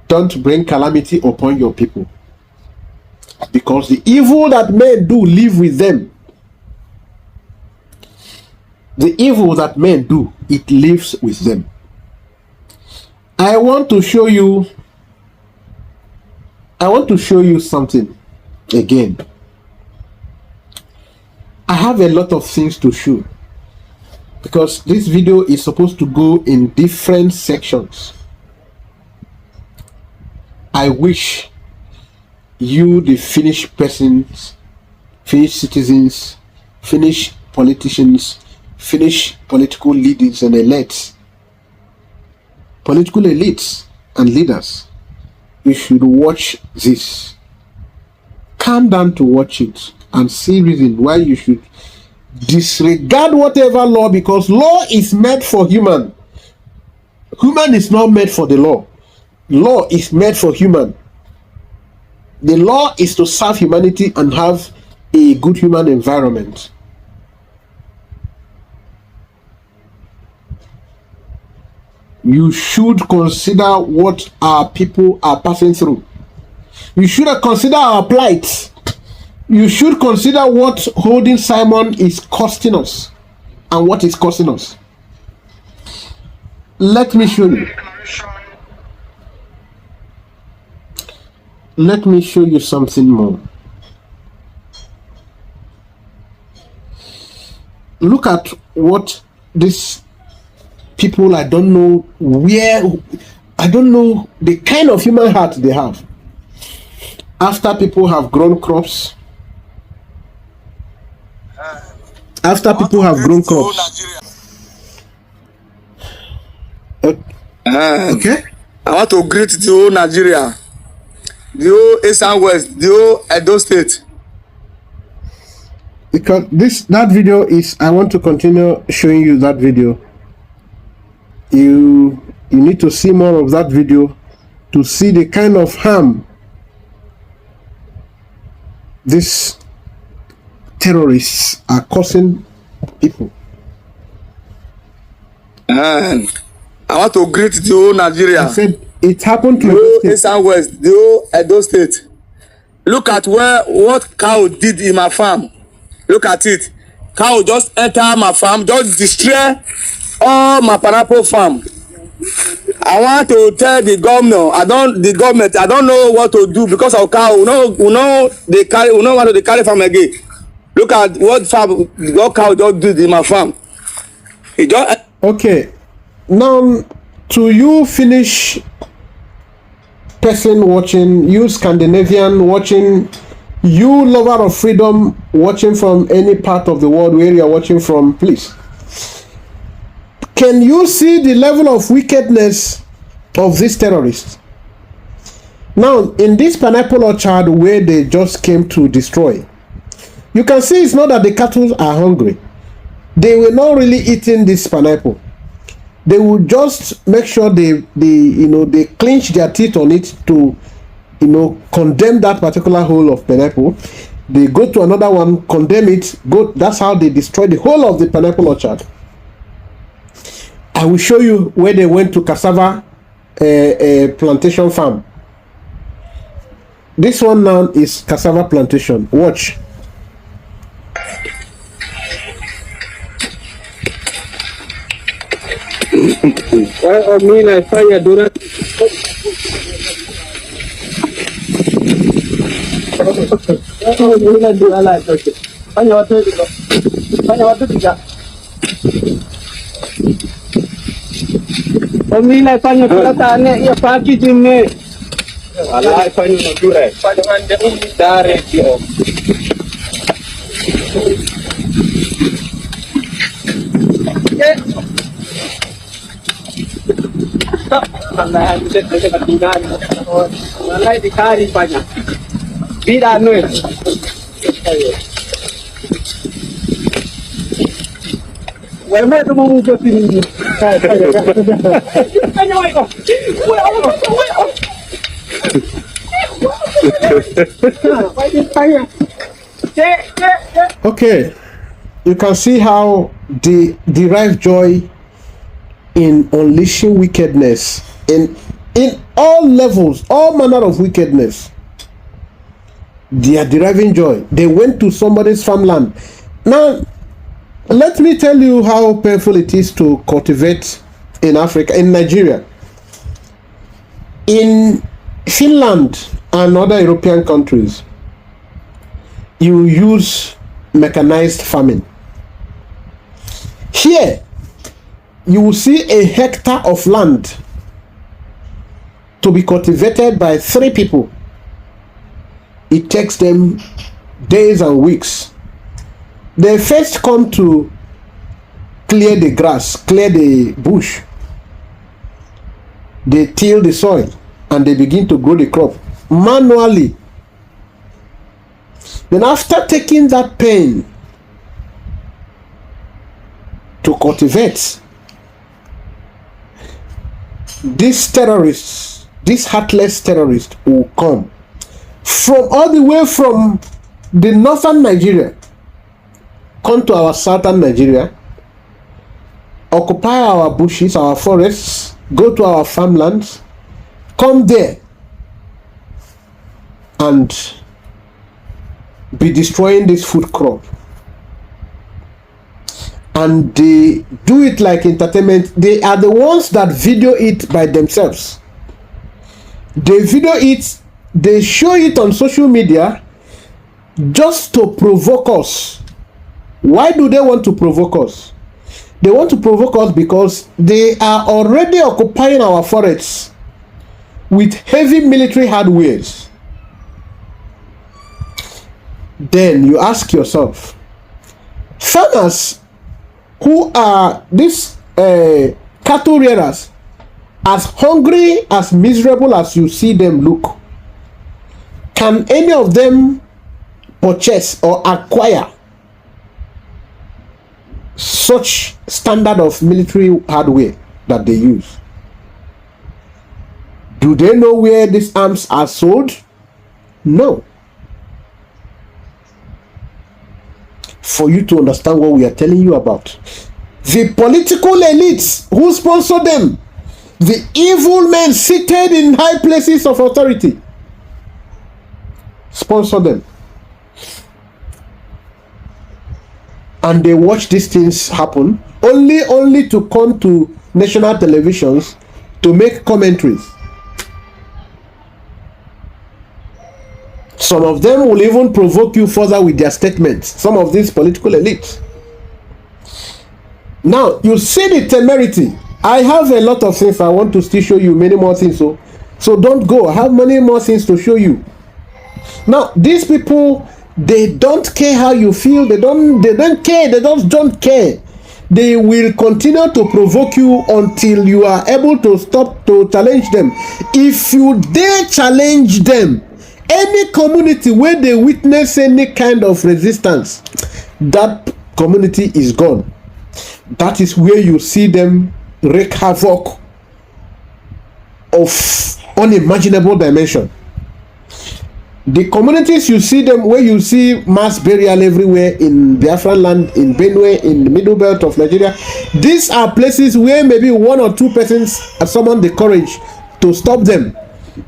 don't bring calamity upon your people, because the evil that men do live with them. The evil that men do, it lives with them. I want to show you something again. I have a lot of things to show, because this video is supposed to go in different sections. I wish you, the Finnish persons, Finnish citizens, Finnish politicians, Finnish political leaders and elites, political elites and leaders, you should watch this. Calm down to watch it and see reason why you should disregard whatever law, because law is made for human. Human is not made for the law. Law is made for human. The law is to serve humanity and have a good human environment. You should consider what our people are passing through. You should consider our plight. You should consider what holding Simon is costing us and what is costing us. Let me show you. let me show you something more. Look at what these people, I don't know where, I don't know the kind of human heart they have. After people have grown crops, okay. I want to greet the whole Nigeria, the whole East and West, the whole Edo State. Because that video is, I want to continue showing you that video. You need to see more of that video to see the kind of harm these terrorists are causing people. And I want to greet the whole Nigeria. I said it happened to the whole East and West, the whole Edo State. Look at what cow did in my farm. Look at it. Cow just enter my farm, just destroy all my pineapple farm. I want to tell the government, I don't know what to do because of cow. We know they carry farm again. Look at what cow just did in my farm. It just okay. Now, to you Finnish person watching, you Scandinavian watching, you lover of freedom watching from any part of the world where you are watching from, please, can you see the level of wickedness of these terrorists? Now, in this pineapple orchard where they just came to destroy, you can see it's not that the cattle are hungry. They were not really eating this pineapple. They will just make sure they clench their teeth on it to condemn that particular hole of pineapple. They go to another one, condemn it, that's how they destroy the whole of the pineapple orchard. I will show you where they went to cassava plantation farm. This one now is cassava plantation. Watch. Pemilih panjang perkataan ya pagi jimne. Alai panjang dure. Panjang dari dia. Alai ada ketinggalan. Alai dikari panjang. Tidak nuh. Wema tu mau muncul sini. Okay, you can see how they derive joy in unleashing wickedness in all levels, all manner of wickedness. They are deriving joy. They went to somebody's farmland. Now, let me tell you how painful it is to cultivate in Africa, in Nigeria. In Finland and other European countries, you use mechanized farming. Here, you will see a hectare of land to be cultivated by 3 people. It takes them days and weeks. They first come to clear the grass, clear the bush. They till the soil and they begin to grow the crop manually. Then after taking that pain to cultivate, these terrorists, these heartless terrorists will come from all the way from the northern Nigeria, come to our southern Nigeria, occupy our bushes, our forests, go to our farmlands, come there and be destroying this food crop. And they do it like entertainment. They are the ones that video it by themselves. They video it they show it on social media just to provoke us. Why do they want to provoke us? They want to provoke us because they are already occupying our forests with heavy military hardwares. Then you ask yourself, farmers who are these cattle rearers, as hungry, as miserable as you see them look, can any of them purchase or acquire such standard of military hardware that they use? Do they know where these arms are sold? No. For you to understand what we are telling you about, the political elites who sponsor them, the evil men seated in high places of authority, sponsor them. And they watch these things happen only to come to national televisions to make commentaries. Some of them will even provoke you further with their statements, some of these political elites. Now, you see the temerity. I have a lot of things I want to still show you, many more things. So don't go. I have many more things to show you. Now, these people, they don't care how you feel. They don't care. They don't care. They will continue to provoke you until you are able to stop to challenge them. If you dare challenge them, any community where they witness any kind of resistance, that community is gone. That is where you see them wreak havoc of unimaginable dimension. The communities you see them, where you see mass burial everywhere in Biafran land, in Benue, in the middle belt of Nigeria, these are places where maybe one or two persons summon the courage to stop them.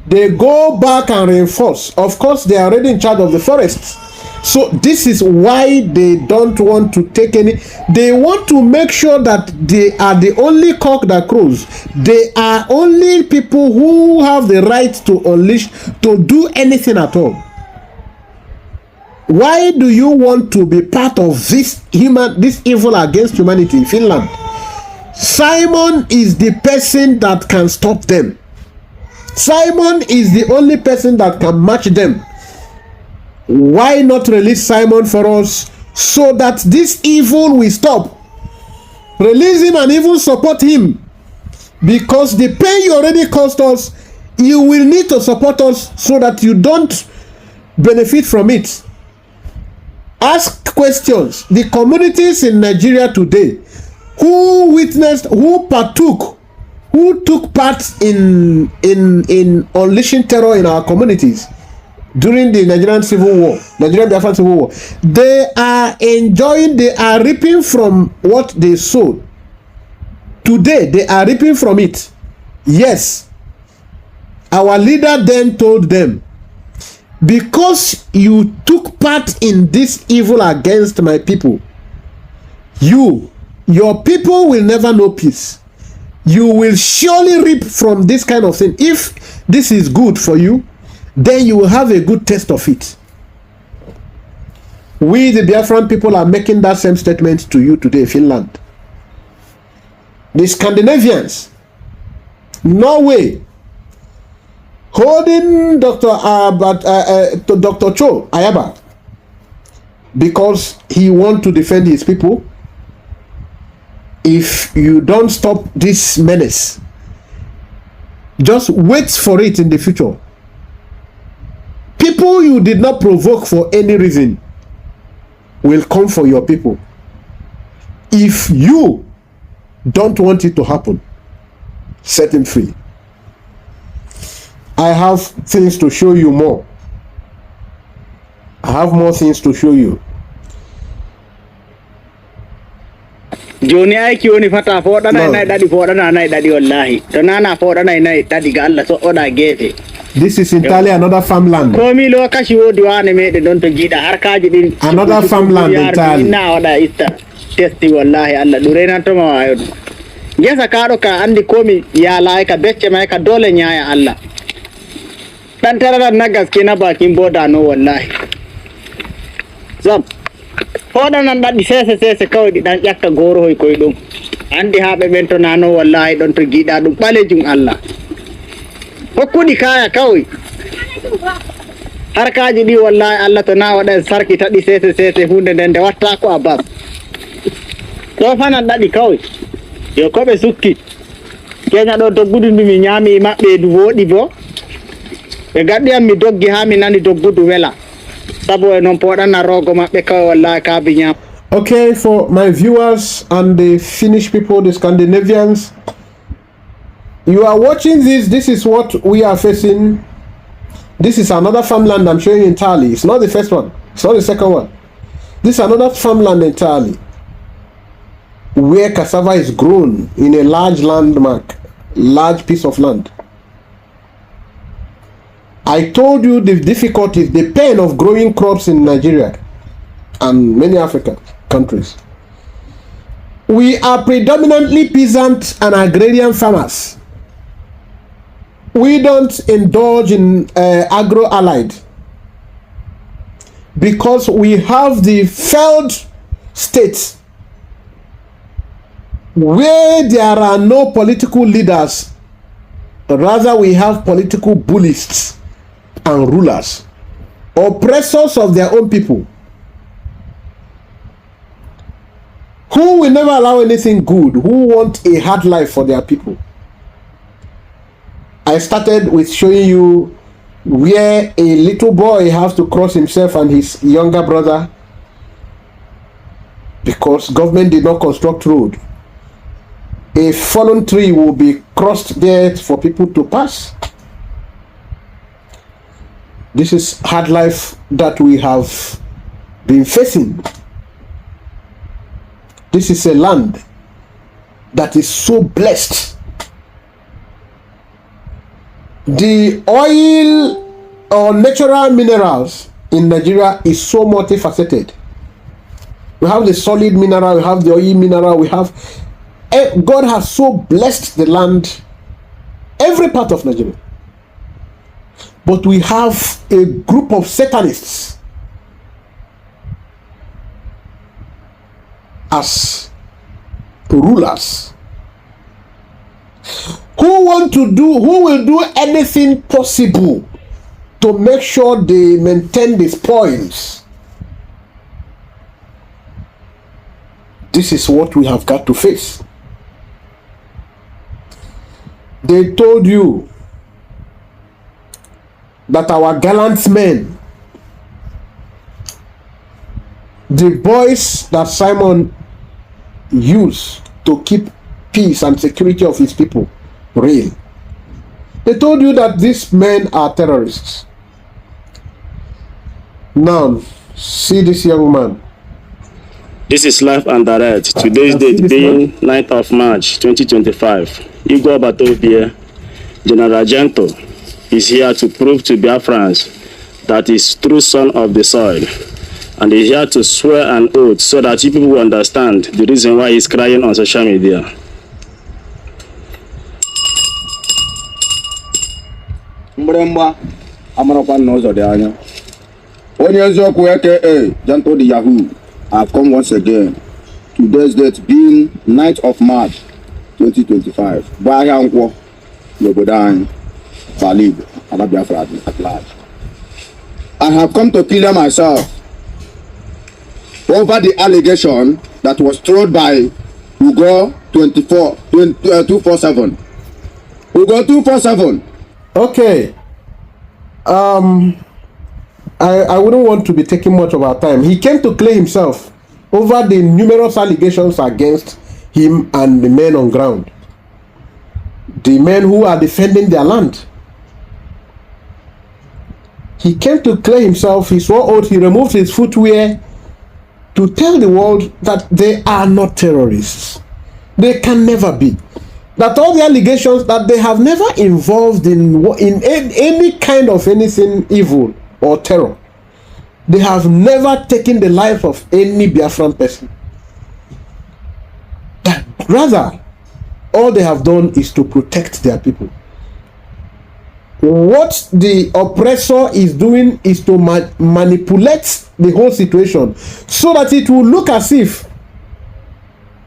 They go back and reinforce. Of course, they are already in charge of the forests. So this is why they don't want to take any. They want to make sure that they are the only cock that crows. They are only people who have the right to unleash, to do anything at all. Why do you want to be part of this evil against humanity in Finland? Simon is the person that can stop them. Simon is the only person that can match them. Why not release Simon for us so that this evil will stop? Release him and even support him, because the pain you already caused us, you will need to support us so that you don't benefit from it. Ask questions. The communities in Nigeria today who witnessed, who partook, who took part in unleashing terror in our communities during the Nigerian Civil War, Nigerian Biafran Civil War, they are enjoying, they are reaping from what they sowed. Today, they are reaping from it. Yes. Our leader then told them, because you took part in this evil against my people, your people will never know peace. You will surely reap from this kind of thing. If this is good for you, then you will have a good taste of it. We, the Biafran people, are making that same statement to you today, Finland. The Scandinavians, Norway, holding Dr. Cho Ayaba because he wants to defend his people. If you don't stop this menace, just wait for it in the future. People you did not provoke for any reason will come for your people. If you don't want it to happen, set him free. I have things to show you more. I have more things to show you. Joni ai kioni fata foda nai dadi foda nai dadi wallahi to nana foda nai dadi ga Allah so oda gefe. This is entirely another farmland. Komi lo kashi wodi wane me de don to jida har kaji din another farmland entirely. Na oda ista testi wallahi Allah durena to ma ayo. Gesa ka do ka andi komi ya lai ka becce mai ka dole nyaaya Allah. Dan tararar na gaske na bakin boda no wallahi. Zam. Hoɗanan ɗaɗi sese kawai ɗi ɗan ƴakka goro hoy koye ɗum. Andi ha ɓe ɓentonano wallahi ɗon to giɗa ɗum ɓalejum Allah. Hokkuɗi kaya kawai. Harkaji ɗi wallahi Allah to na waɗa sarkita ɗi sese hunde nden nde watta ko a bab. Ɗo fanan ɗaɗi kawai. Yo ko ɓe sukki. Kenya ɗo doggudu ndu mi ñaami maɓɓe du woɗi bo. Ɓe gaɗɗiyam mi doggi ha mi nani doggudu wela. Sabo e non poɗana rogo maɓɓe kawai wallahi kaabi ñam. Okay, for my viewers and the Finnish people, the Scandinavians, you are watching this. This is what we are facing. This is another farmland I'm showing entirely. It's not the first one. It's not the second one. This is another farmland entirely, where cassava is grown in a large landmark, large piece of land. I told you the difficulties, the pain of growing crops in Nigeria and many African countries. We are predominantly peasant and agrarian farmers. We don't indulge in agro-allied because we have the failed states where there are no political leaders. Rather, we have political bullies and rulers, oppressors of their own people, who will never allow anything good, who want a hard life for their people. I started with showing you where a little boy has to cross himself and his younger brother because government did not construct road. A fallen tree will be crossed there for people to pass. This is hard life that we have been facing. This is a land that is so blessed. The oil or natural minerals in Nigeria is so multifaceted. We have the solid mineral, we have the oil mineral, we have... God has so blessed the land, every part of Nigeria. But we have a group of Satanists as rulers who will do anything possible to make sure they maintain the spoils. This is what we have got to face. They told you that our gallant men, the boys that Simon used to keep peace and security of his people real, they told you that these men are terrorists. Now, see this young man. This is Life and Direct. Today's date being 9th of March 2025. Igor Batobie, General Gento, is here to prove to Biafrans that he's true son of the soil. And he's here to swear an oath so that you people will understand the reason why he's crying on social media. Mbremba amarakwa n'ụzọ dị anya. Onye eziokwu aka Gento the Yahoo have come once again. Today's date being 9th of March 2025. Bụ ahịa nkwọ n'obodo anyị, Valid, and Biafra at large. I have come to clear myself over the allegation that was thrown by Ugo 247. Ugo 247. Okay. I wouldn't want to be taking much of our time. He came to clear himself over the numerous allegations against him and the men on ground. The men who are defending their land. He came to clear himself. He swore oath. He removed his footwear to tell the world that they are not terrorists. They can never be. That all the allegations that they have never involved in any kind of anything evil or terror. They have never taken the life of any Biafran person. Rather, all they have done is to protect their people. what the oppressor is doing is to manipulate the whole situation so that it will look as if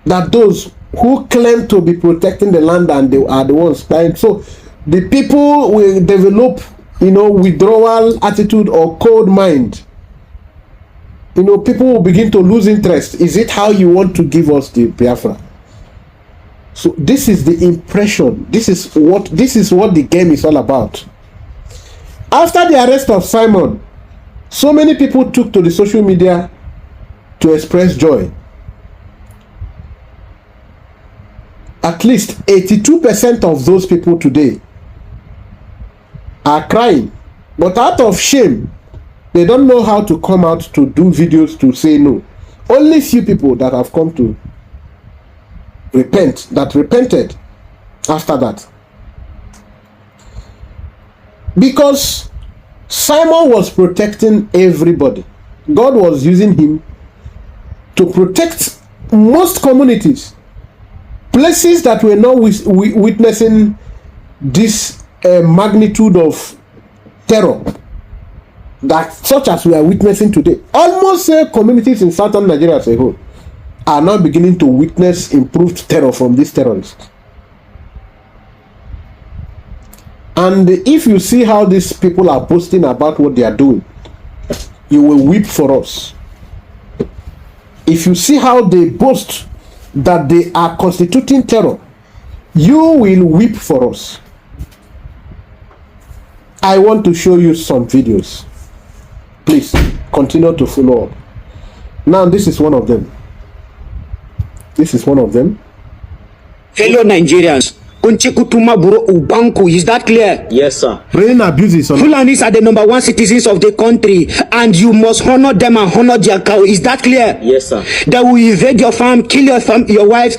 that those who claim to be protecting the land and they are the ones dying. So the people will develop, withdrawal attitude or cold mind. People will begin to lose interest. Is it how you want to give us the Biafra? So this is the impression. This is what the game is all about. After the arrest of Simon, so many people took to the social media to express joy. At least 82% of those people today are crying, but out of shame, they don't know how to come out to do videos to say no. Only few people that have come to repented after that. Because Simon was protecting everybody. God was using him to protect most communities. Places that were not witnessing this magnitude of terror, that such as we are witnessing today. Almost communities in southern Nigeria as a whole are now beginning to witness improved terror from these terrorists. And if you see how these people are posting about what they are doing, you will weep for us. If you see how they boast that they are constituting terror, you will weep for us. I want to show you some videos. Please continue to follow up. Now this is one of them. This is one of them. Fellow Nigerians, Kunchikutuma Buro Ubanku, is that clear? Yes, sir. Rain abuses. Fulanis are the #1 citizens of the country, and you must honor them and honor their cow. Is that clear? Yes, sir. They will invade your farm, kill your wives,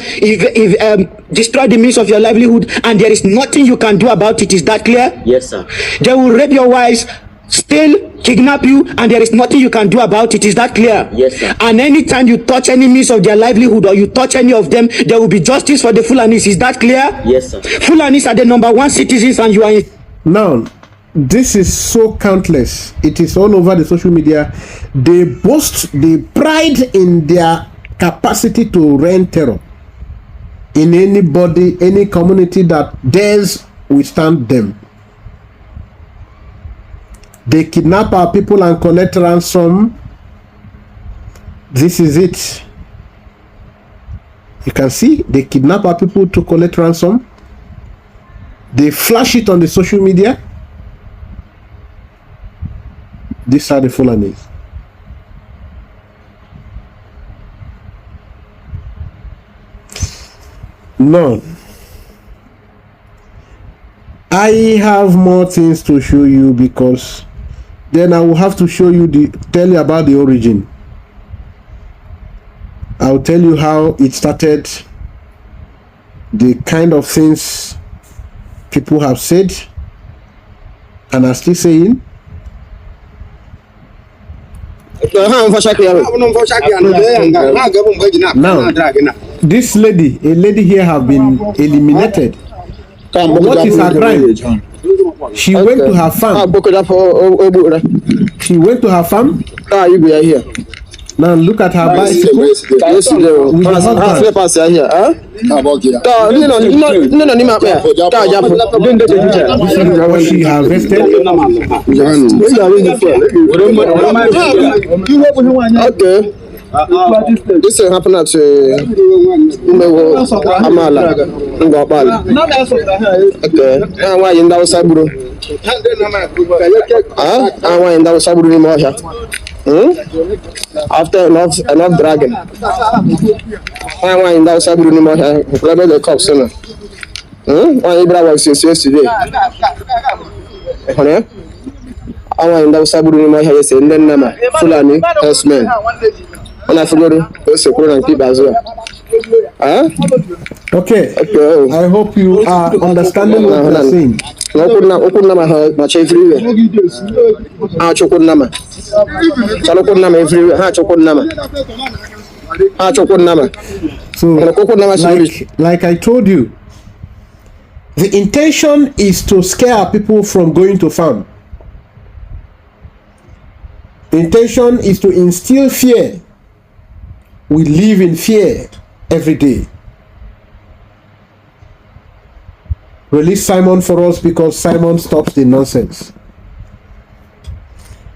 destroy the means of your livelihood, and there is nothing you can do about it. Is that clear? Yes, sir. They will rape your wives, steal, kidnap you, and there is nothing you can do about it. Is that clear? Yes, sir. And anytime you touch any means of their livelihood or you touch any of them, there will be justice for the Fulanis. Is that clear? Yes, sir. Fulanis are the #1 citizens, and you are Now, this is so countless. It is all over the social media. They boast, they pride in their capacity to rain terror in anybody, any community that dares withstand them. They kidnap our people and collect ransom. This is it. You can see they kidnap our people to collect ransom. They flash it on the social media. These are the Fulanis. No. I have more things to show you, because then I will have to show you tell you about the origin. I'll tell you how it started, the kind of things people have said and are still saying. Now, this lady, a lady here, have been eliminated. What is her crime? She went to her farm. She went to her farm. Now look at her bicycle. With her husband. This is what she harvested. Okay. This will happen at Amala. Okay. Why in that Saburo? Why in that Saburo anymore here? After enough dragon. Why in that Saburo anymore here? Grab the cops, son. Why Ibra was since yesterday? Honey? Why in that Saburo anymore here? And then Nama Fulani, horseman. And I forgot to keep as well. Okay. I hope you are understanding what I'm saying. So, like I told you, The intention is to scare people from going to farm. The intention is to instill fear. We live in fear every day. Release Simon for us because Simon stops the nonsense.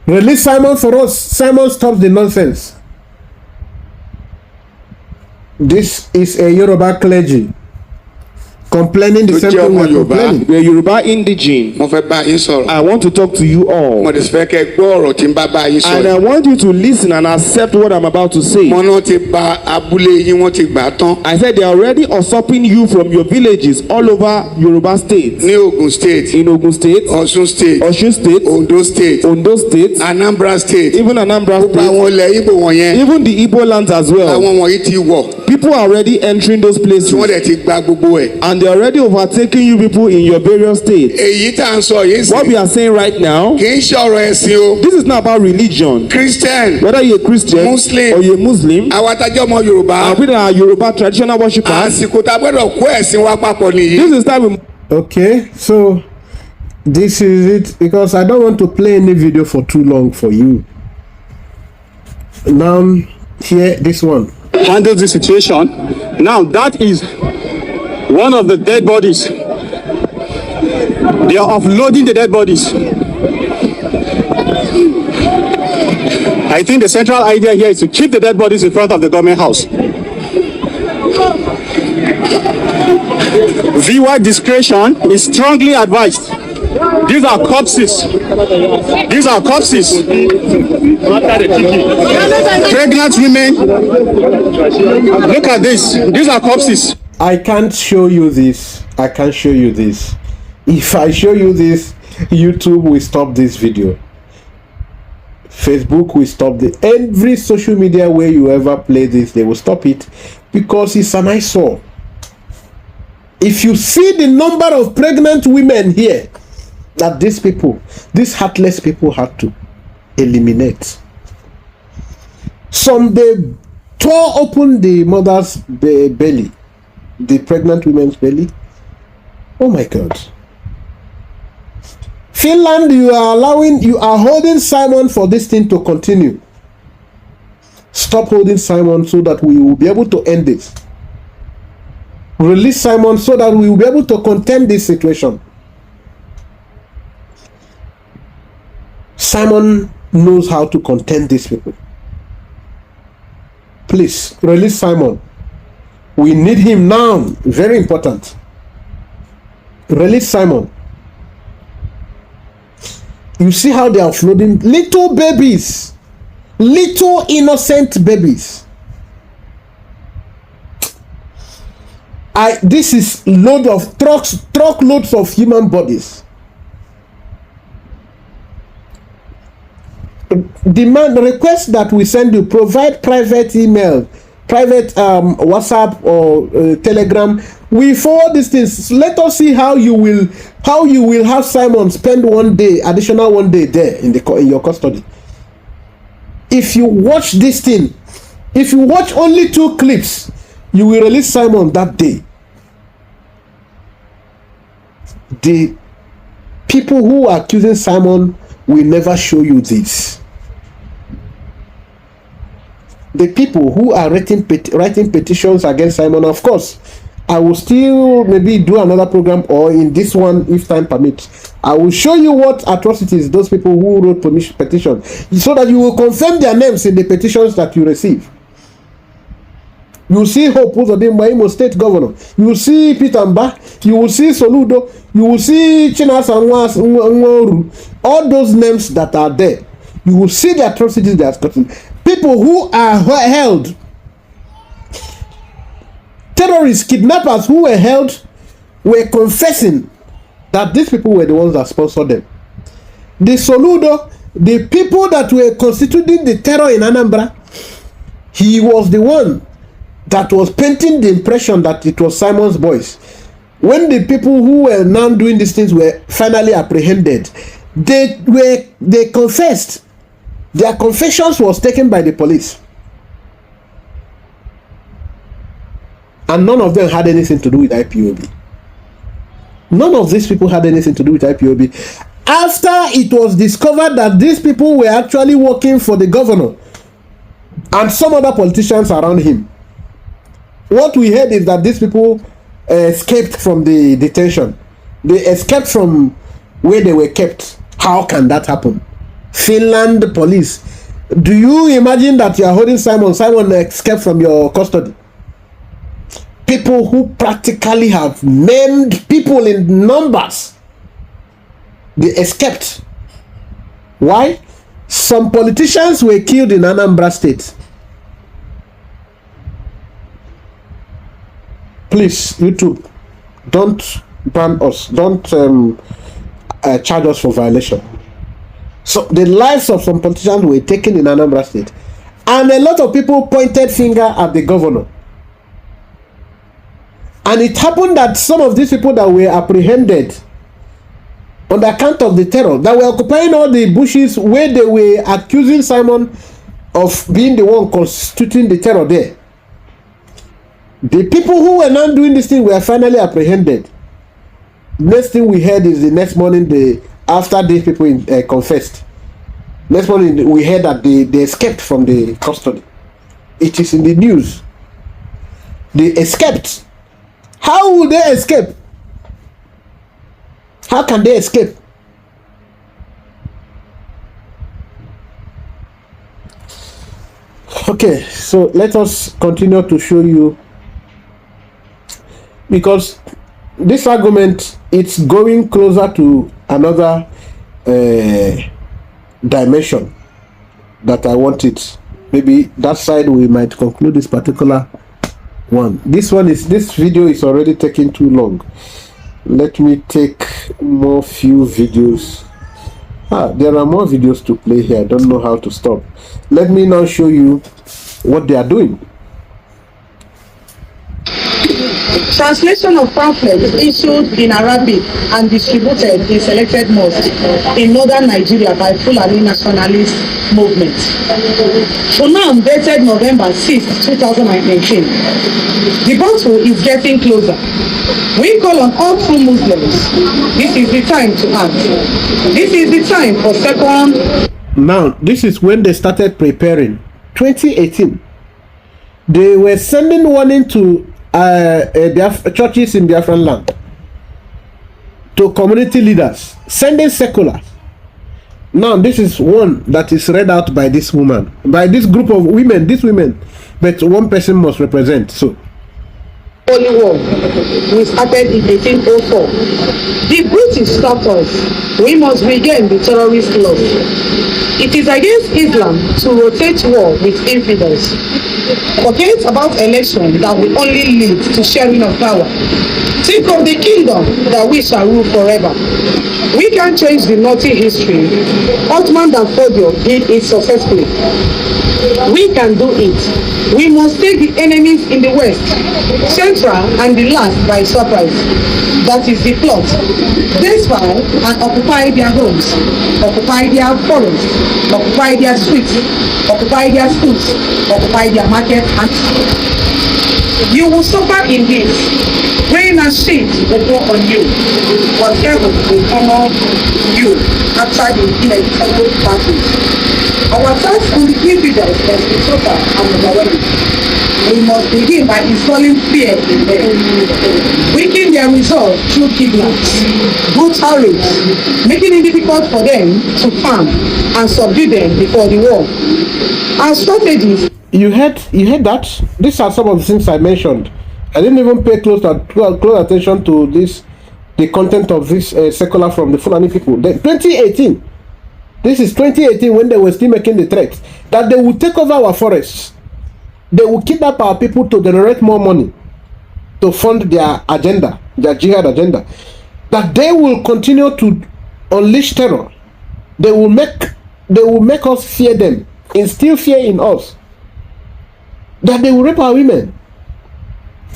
Release Simon for us. Simon stops the nonsense. This is a Yoruba clergy complaining the same thing we're complaining. The Yoruba indigene. I want to talk to you all. And I want you to listen and accept what I'm about to say. I said they are already usurping you from your villages all over Yoruba State. In Ogun State, Osun State, Ondo State, Anambra State, even Anambra State, even the Igbo lands as well. People are already entering those places. And they're already overtaking you people in your various states. What we are saying right now, this is not about religion. Christian, whether you're a Christian Muslim, or you're a Muslim, and we are Yoruba traditional worshippers, this is time. Okay, so this is it, because I don't want to play any video for too long for you. Now, here, this one. Handle the situation. Now, that is one of the dead bodies. They are offloading the dead bodies. I think the central idea here is to keep the dead bodies in front of the government house. Viewer discretion is strongly advised. These are corpses. These are corpses. Pregnant women. Look at this. These are corpses. I can't show you this. I can't show you this. If I show you this, YouTube will stop this video. Facebook will stop every social media where you ever play this, they will stop it because it's an eyesore. If you see the number of pregnant women here that these heartless people had to eliminate. Some they tore open the mother's belly, the pregnant woman's belly. Oh my God. Finland, you are holding Simon for this thing to continue. Stop holding Simon so that we will be able to end this. Release Simon so that we will be able to contain this situation. Simon knows how to contain these people. Please, release Simon. We need him now. Very important. Release Simon. You see how they are flooding little babies. Little innocent babies. This is load of truckloads of human bodies. Demand, request that we send you, provide private email, private WhatsApp or Telegram. We forward these things. Let us see how you will have Simon spend additional one day there in your custody. If you watch this thing, if you watch only 2 clips, you will release Simon that day. The people who are accusing Simon will never show you this. The people who are writing petitions against Simon, of course, I will still maybe do another program, or in this one, if time permits, I will show you what atrocities those people who wrote petitions, so that you will confirm their names in the petitions that you receive. You will see Hope Uzodimma, Imo State Governor. You will see Peter Mba. You will see Soludo. You will see Chinasa Nworu. All those names that are there. You will see the atrocities they are committing. People who are held, terrorists, kidnappers who were held, were confessing that these people were the ones that sponsored them. The Soludo, the people that were constituting the terror in Anambra, he was the one that was painting the impression that it was Simon's boys. When the people who were now doing these things were finally apprehended, they confessed. Their confessions was taken by the police. And none of them had anything to do with IPOB. None of these people had anything to do with IPOB. After it was discovered that these people were actually working for the governor and some other politicians around him, what we heard is that these people escaped from the detention. They escaped from where they were kept. How can that happen? Finland police. Do you imagine that you are holding Simon? Simon escaped from your custody. People who practically have maimed people in numbers, they escaped. Why? Some politicians were killed in Anambra State. Please, YouTube, don't ban us. Don't charge us for violation. So the lives of some politicians were taken in Anambra State, and a lot of people pointed finger at the governor. And it happened that some of these people that were apprehended on the account of the terror, that were occupying all the bushes where they were accusing Simon of being the one constituting the terror there, the people who were not doing this thing were finally apprehended. Next thing we heard is the next morning, after these people confessed, next morning we heard that they escaped from the custody. It is in the news. They escaped. How will they escape? How can they escape? Okay, so let us continue to show you, because this argument, it's going closer to another dimension that I want it. Maybe that side we might conclude this particular one. This video is already taking too long. Let me take few videos. There are more videos to play here. I don't know how to stop. Let me now show you what they are doing. Translation of pamphlets issued in Arabic and distributed in selected mosques in northern Nigeria by Fulani nationalist movement. Funam dated November 6, 2019. The battle is getting closer. We call on all true Muslims. This is the time to act. This is the time for second. Now, this is when they started preparing. 2018. They were sending warning to churches in Biafran land, to community leaders, sending seculars. Now this is one that is read out by this woman, by this group of women, but one person must represent. So Holy War, we started in 1804. The British stopped us. We must regain the terrorist laws. It is against Islam to rotate war with infidels. Forget about election that will only lead to sharing of power. Think of the kingdom that we shall rule forever. We can change the naughty history. Ottoman and Fodio did it successfully. We can do it. We must take the enemies in the west, central, and the last by surprise. That is the plot. They spy and occupy their homes, occupy their forests, occupy their streets, occupy their schools, occupy their markets, and you will suffer in this. Rain and shade will go on you, but heaven will honor you after the inevitable battles. Our task on the infidels must be total and overwhelming. We must begin by installing fear in them, weakening their resolve through kidnaps, brutal rapes, making it difficult for them to farm and subdue them before the war. Our strategies. You heard that? These are some of the things I mentioned. I didn't even pay close attention to this, the content of this secular from the Fulani people. 2018. This is 2018 when they were still making the threats that they will take over our forests. They will kidnap our people to generate more money to fund their agenda, their jihad agenda. That they will continue to unleash terror. They will make us fear them, instill fear in us. That they will rape our women.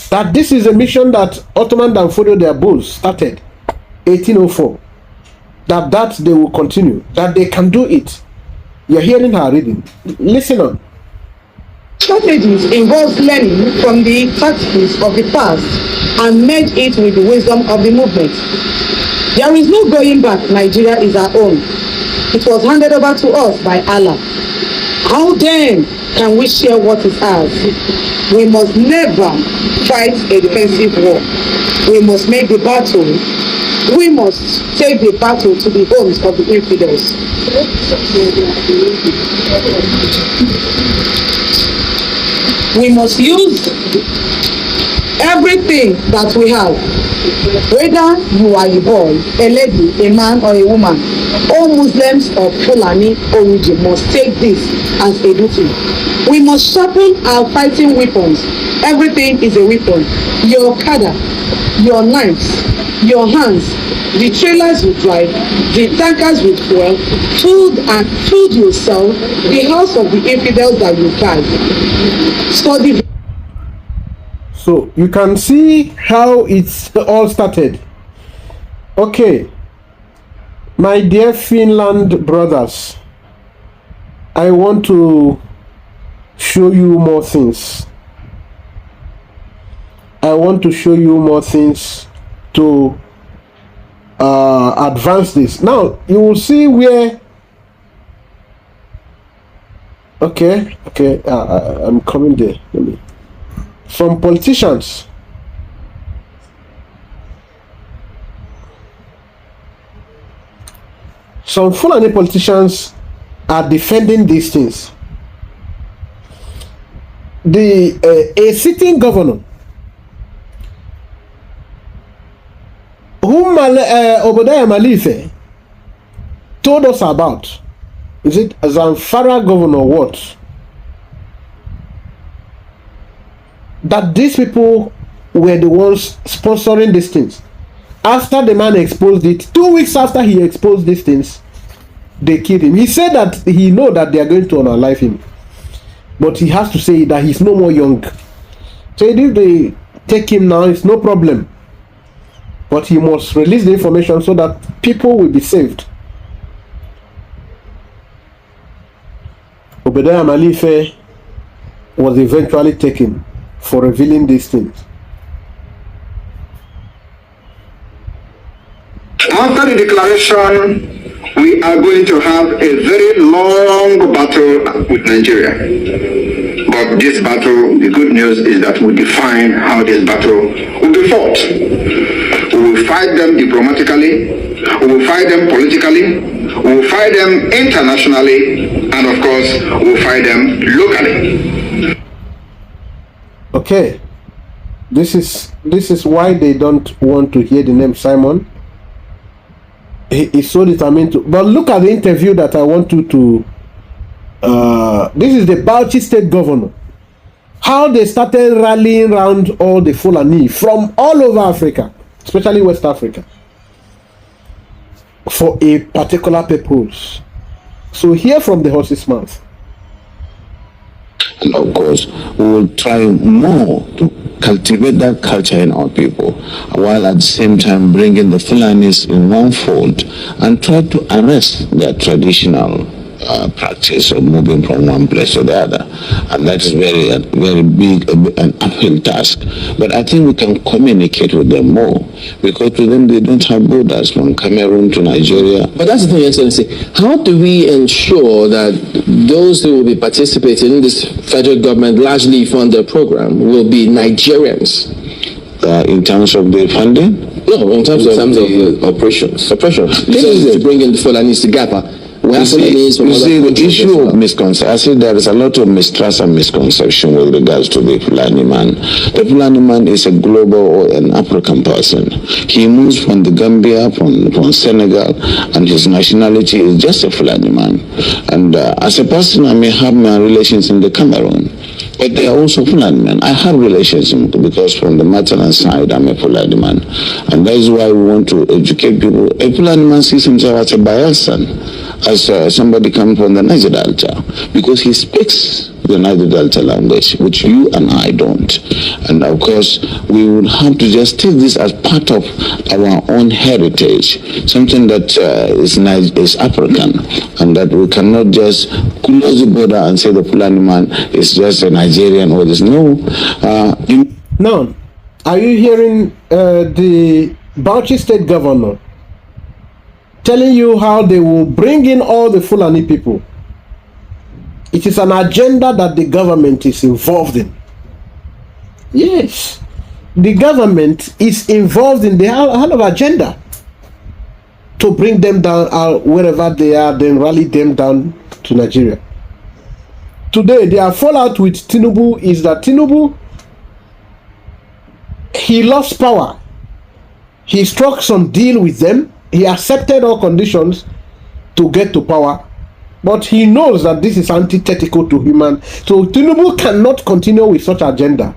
That this is a mission that Ottoman and Fodio their bulls started 1804. That they will continue. That they can do it. You're hearing her reading. Listen on. strategies involves learning from the tactics of the past and merge it with the wisdom of the movement. There is no going back. Nigeria is our own. It was handed over to us by Allah. How then can we share what is ours? We must never fight a defensive war. We must make the battle. We must take the battle to the homes of the infidels. We must use everything that we have, whether you are a boy, a lady, a man, or a woman. All Muslims of Fulani origin must take this as a duty. We must sharpen our fighting weapons. Everything is a weapon. Your kada, your knives, your hands, the trailers you drive, the tankers with fuel, food you sell, the house of the infidels that you buy. Study. So you can see how it's all started. Okay, my dear Finland brothers, I want to show you more things. I want to show you more things to advance this. Now you will see where. Okay, I'm coming there. Let me. From politicians, some Fulani politicians are defending these things. A sitting governor whom Obadiah Malife told us about, is it Zamfara governor what? That these people were the ones sponsoring these things. After the man exposed it, 2 weeks after he exposed these things, they killed him. He said that he know that they are going to unalive him, but he has to say that he's no more young. So if they take him now, it's no problem. But he must release the information so that people will be saved. Obadiah Malife was eventually taken for revealing these things. After the declaration, we are going to have a very long battle with Nigeria. But this battle, the good news is that we define how this battle will be fought. We will fight them diplomatically, we will fight them politically, we will fight them internationally, and of course, we will fight them locally. Okay, this is why they don't want to hear the name Simon. He's so determined to. But look at the interview that I want you to. This is the Bauchi State Governor. How they started rallying around all the Fulani from all over Africa, especially West Africa, for a particular purpose. So hear from the horse's mouth. And of course, we will try more to cultivate that culture in our people, while at the same time bringing the Fulanis in one fold and try to arrest their traditional practice of moving from one place to the other. And that is very big, an uphill task. But I think we can communicate with them more, because to them they don't have borders from Cameroon to Nigeria. But that's the thing, Excellency. How do we ensure that those who will be participating in this federal government largely funded program will be Nigerians? In terms of the funding? No, in terms of the operations. This is to bring in the Fulanis together. You see, the issue of misconception, I see there is a lot of mistrust and misconception with regards to the Fulani man. The Fulani man is a global or an African person. He moves from the Gambia, from Senegal, and his nationality is just a Fulani man. And as a person, I may have my relations in the Cameroon, but they are also Fulani men. I have relations because from the maternal side, I'm a Fulani man. And that is why we want to educate people. A Fulani man sees himself as a Bayelsan. as somebody coming from the Niger Delta, because he speaks the Niger Delta language, which you and I don't. And of course, we would have to just take this as part of our own heritage, something that is African, and that we cannot just close the border and say the Fulani man is just a Nigerian or this. No. Now, are you hearing the Bauchi State Governor telling you how they will bring in all the Fulani people? It is an agenda that the government is involved in. Yes, the government is involved in the whole of agenda to bring them down wherever they are, then rally them down to Nigeria. Today, their fallout with Tinubu is that Tinubu, he lost power. He struck some deal with them. He accepted all conditions to get to power. But he knows that this is antithetical to human. So Tinubu cannot continue with such agenda.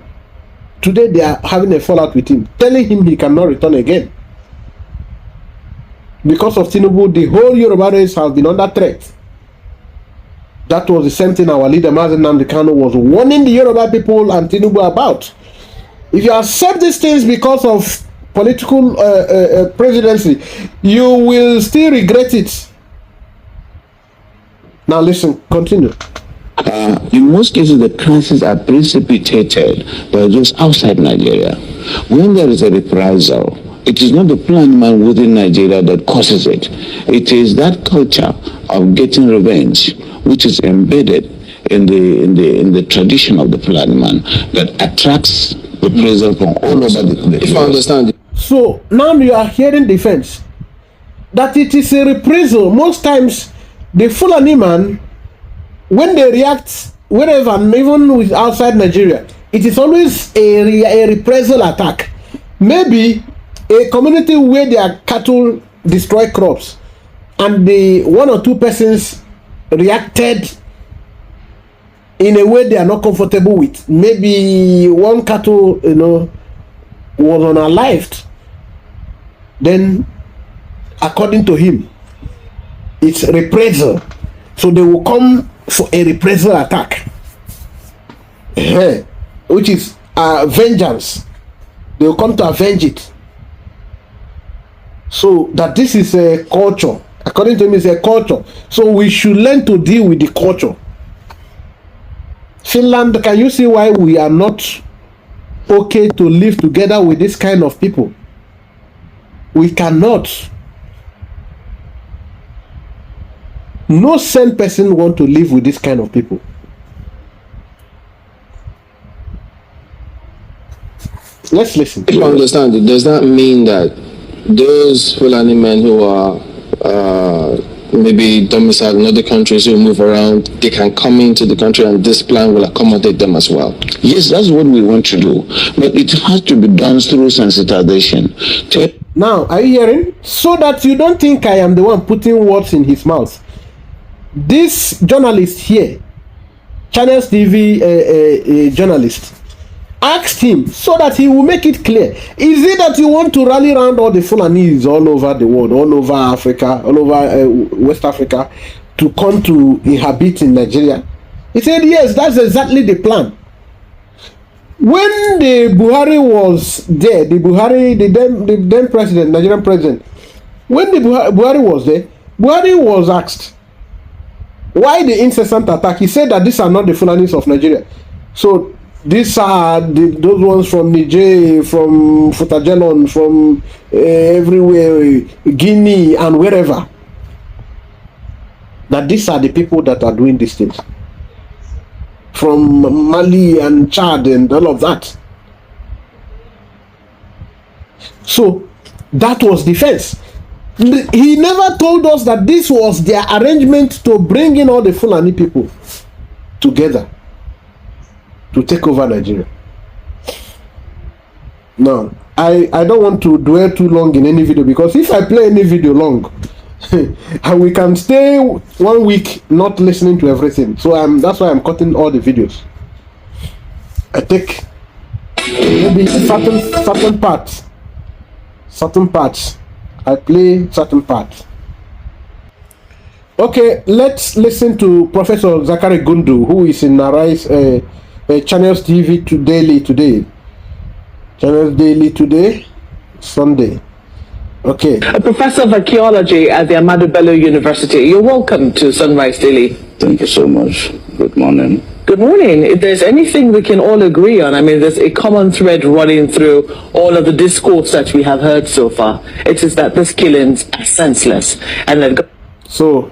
Today they are having a fallout with him, telling him he cannot return again. Because of Tinubu, the whole Yoruba race has been under threat. That was the same thing our leader Mazi Nnamdi Kanu was warning the Yoruba people and Tinubu about. If you accept these things because of political presidency, you will still regret it. Now listen, continue. In most cases, the crises are precipitated by those outside Nigeria. When there is a reprisal, it is not the Fulani man within Nigeria that causes it. It is that culture of getting revenge, which is embedded in the tradition of the Fulani man, that attracts reprisal from all over the If I understand. So now you are hearing defense that it is a reprisal. Most times, the Fulani man, when they react wherever, even with outside Nigeria, it is always a reprisal attack. Maybe a community where their cattle destroy crops, and the one or two persons reacted in a way they are not comfortable with. Maybe one cattle, was unalived. Then, according to him, it's reprisal. So they will come for a reprisal attack, which is vengeance. They will come to avenge it. So that this is a culture. According to him, it's a culture. So we should learn to deal with the culture. Finland, can you see why we are not okay to live together with this kind of people? We cannot. No sane person want to live with this kind of people. Let's listen. If I understand it, does that mean that those Fulani men who are maybe domiciled in other countries who move around, they can come into the country and this plan will accommodate them as well? Yes, that's what we want to do. But it has to be done through sensitization. Now, are you hearing? So that you don't think I am the one putting words in his mouth. This journalist here, Channels TV journalist, asked him so that he will make it clear. Is it that you want to rally around all the Fulanis all over the world, all over Africa, all over West Africa, to come to inhabit in Nigeria? He said, yes, that's exactly the plan. When the Buhari was there, the then president, Nigerian president, when the Buhari was there, Buhari was asked, why the incessant attack? He said that these are not the Fulanis of Nigeria. So these are those ones from Niger, from Futajelon, from everywhere, Guinea and wherever. That these are the people that are doing these things. From Mali and Chad and all of that. So that was defense. He never told us that this was their arrangement to bring in all the Fulani people together to take over Nigeria. Now, I don't want to dwell too long in any video, because if I play any video long, and we can stay 1 week not listening to everything. So that's why I'm cutting all the videos. I take maybe certain parts. I play certain parts. Okay, let's listen to Professor Zachary Gundu, who is in Arise Channels TV Daily today. Channels Daily today, Sunday. Okay. A professor of archaeology at the Ahmadu Bello University. You're welcome to Sunrise Daily. Thank you so much. Good morning. Good morning. If there's anything we can all agree on, I mean, there's a common thread running through all of the discourse that we have heard so far. It is that these killings are senseless. And that so,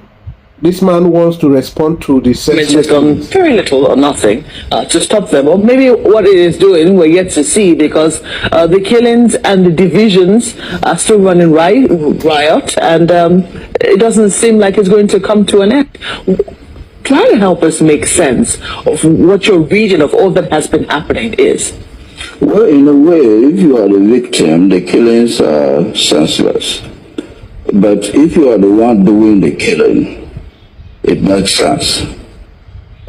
this man wants to respond to the senseless has done very little or nothing to stop them. Or maybe what it is doing, we're yet to see, because the killings and the divisions are still running riot, and it doesn't seem like it's going to come to an end. Try to help us make sense of what your reading of all that has been happening is. Well, in a way, if you are the victim, the killings are senseless. But if you are the one doing the killing, it makes sense.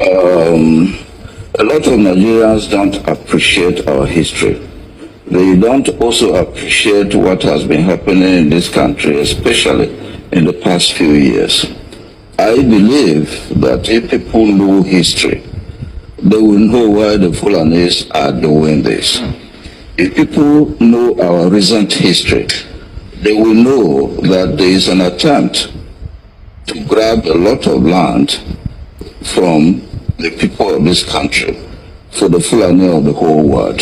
A lot of Nigerians don't appreciate our history. They don't also appreciate what has been happening in this country, especially in the past few years. I believe that if people know history, they will know why the Fulanis are doing this. If people know our recent history, they will know that there is an attempt to grab a lot of land from the people of this country for the Fulani of the whole world.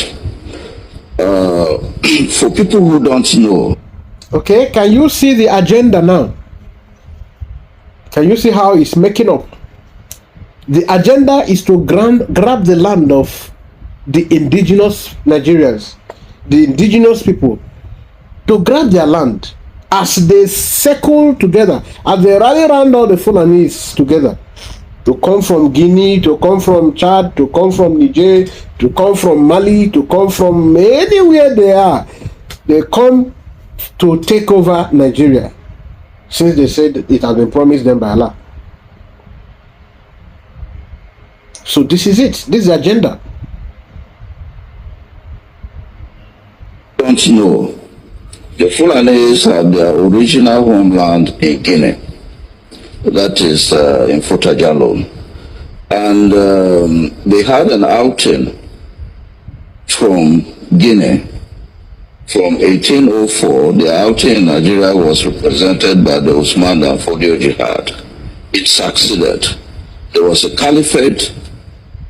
For people who don't know. Okay, can you see the agenda now? Can you see how it's making up? The agenda is to grab the land of the indigenous Nigerians, the indigenous people, to grab their land as they circle together, as they rally around all the Fulanis together, to come from Guinea, to come from Chad, to come from Niger, to come from Mali, to come from anywhere they are. They come to take over Nigeria, since they said it has been promised them by Allah. So this is it. This is the agenda. Don't know. The Fulanis have their original homeland in Guinea. That is in Futajalon. And they had an outing from Guinea. From 1804, the outing in Nigeria was represented by the Usman and Fodio Jihad. It succeeded. There was a caliphate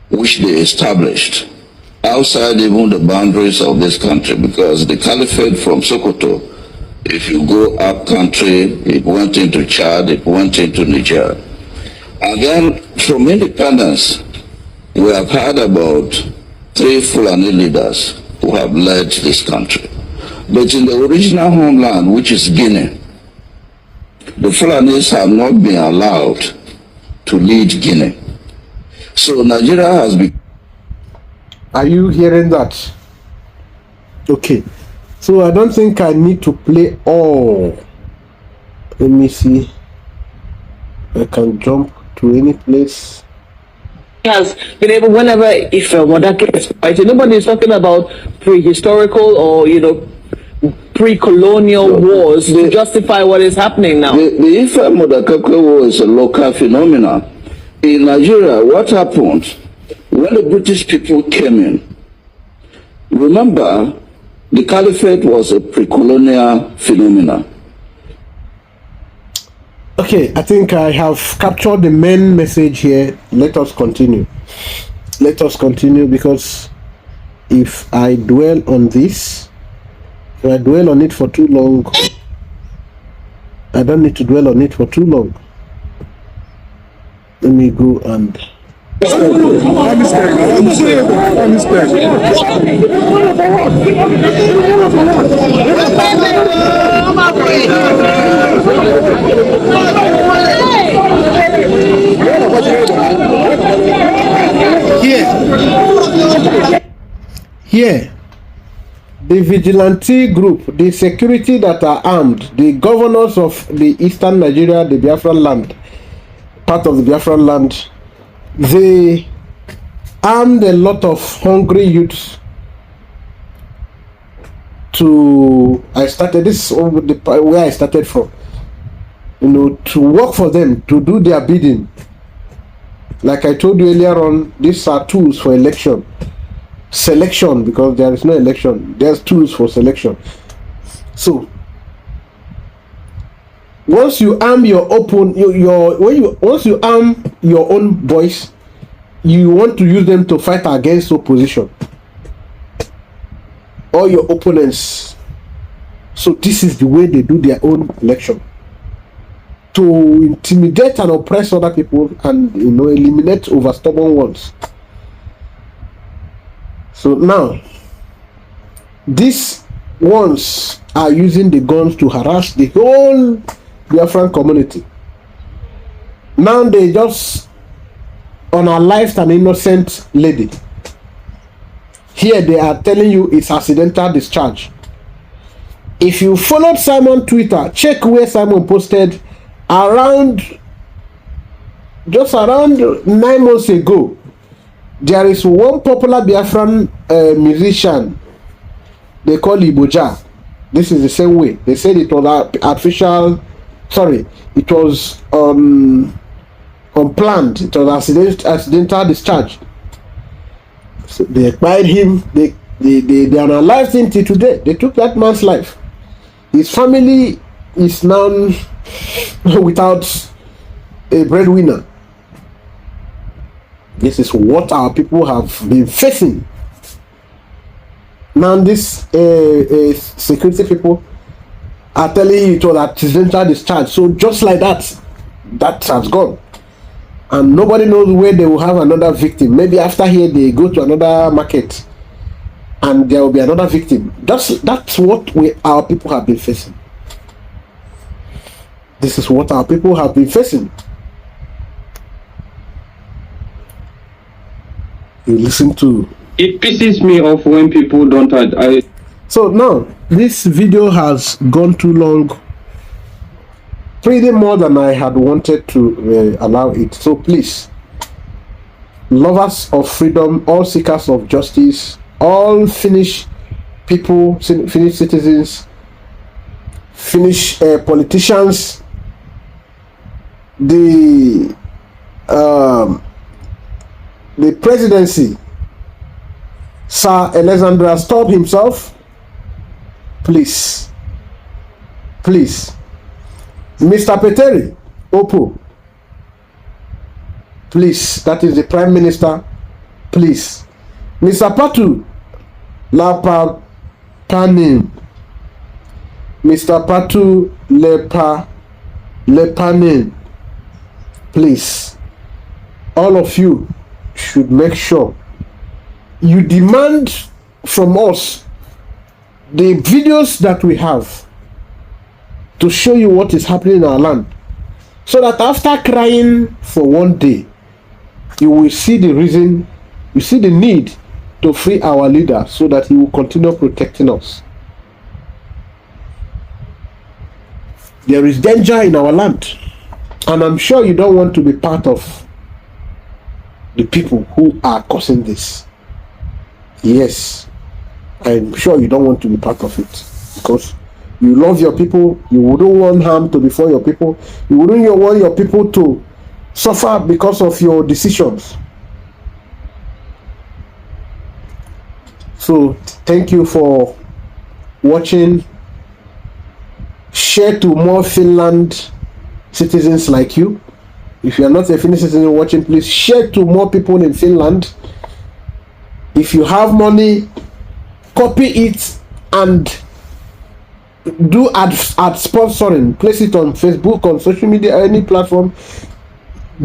which they established outside even the boundaries of this country, because the caliphate from Sokoto, if you go up country, it went into Chad, it went into Niger. And then from independence, we have had about 3 Fulani leaders who have led this country. But in the original homeland, which is Guinea, the Fulanis have not been allowed to lead Guinea. So Nigeria has been. Are you hearing that? Okay. So I don't think I need to play all. Let me see. I can jump to any place. Has been able, whenever, if Wadake is fighting, nobody is talking about prehistorical or, pre-colonial wars to justify what is happening now. The Ife Modakakwe war is a local phenomenon. In Nigeria, what happened when the British people came in? Remember, the caliphate was a pre-colonial phenomenon. Okay, I think I have captured the main message here. Let us continue. Let us continue, because if I dwell on this, if I dwell on it for too long, I don't need to dwell on it for too long. Let me go and here, the vigilante group, the security that are armed, the governors of the eastern Nigeria, the Biafran land, part of the Biafran land, they armed a lot of hungry youths to, I started, this is where I started from. to work for them, to do their bidding. Like I told you earlier on, these are tools for selection, because there is no election. There's tools for selection. So once you arm once you arm your own boys, you want to use them to fight against opposition or your opponents. So this is the way they do their own election, to intimidate and oppress other people and eliminate over stubborn ones. So now these ones are using the guns to harass the whole Biafran community. Now they just unalived an innocent lady. Here they are telling you it's accidental discharge. If you followed Simon Twitter, check where Simon posted just around 9 months ago. There is one popular Biafran musician they call Iboja. This is the same way. They said it was artificial. Sorry, it was unplanned. It was accidental discharge. So they acquired him. They unalived him till today. They took that man's life. His family is now without a breadwinner. This is what our people have been facing. Now this security people are telling you it was accidental discharge. So just like that, that has gone. And nobody knows where they will have another victim. Maybe after here they go to another market and there will be another victim. That's what our people have been facing. This is what our people have been facing. You listen to. It pisses me off when people don't. So now this video has gone too long, pretty more than I had wanted to allow it. So please, lovers of freedom, all seekers of justice, all Finnish people, Finnish citizens, Finnish politicians, the presidency, Sir Alexander Stubb himself, please, Mr. Peteri Opo, please, that is the Prime Minister, please, Mr. Patu Lepanin, Mr. Patu Lepanin, please, all of you should make sure you demand from us the videos that we have to show you what is happening in our land, so that after crying for one day, you will see the reason, you see the need to free our leader, so that he will continue protecting us. There is danger in our land, and I'm sure you don't want to be part of the people who are causing this. Yes, I'm sure you don't want to be part of it, because you love your people. You wouldn't want harm to befall your people. You wouldn't want your people to suffer because of your decisions. So thank you for watching. Share to more Finland citizens like you. If you are not a Finnish citizen watching, please share to more people in Finland. If you have money, copy it and do ad sponsoring. Place it on Facebook, on social media, any platform.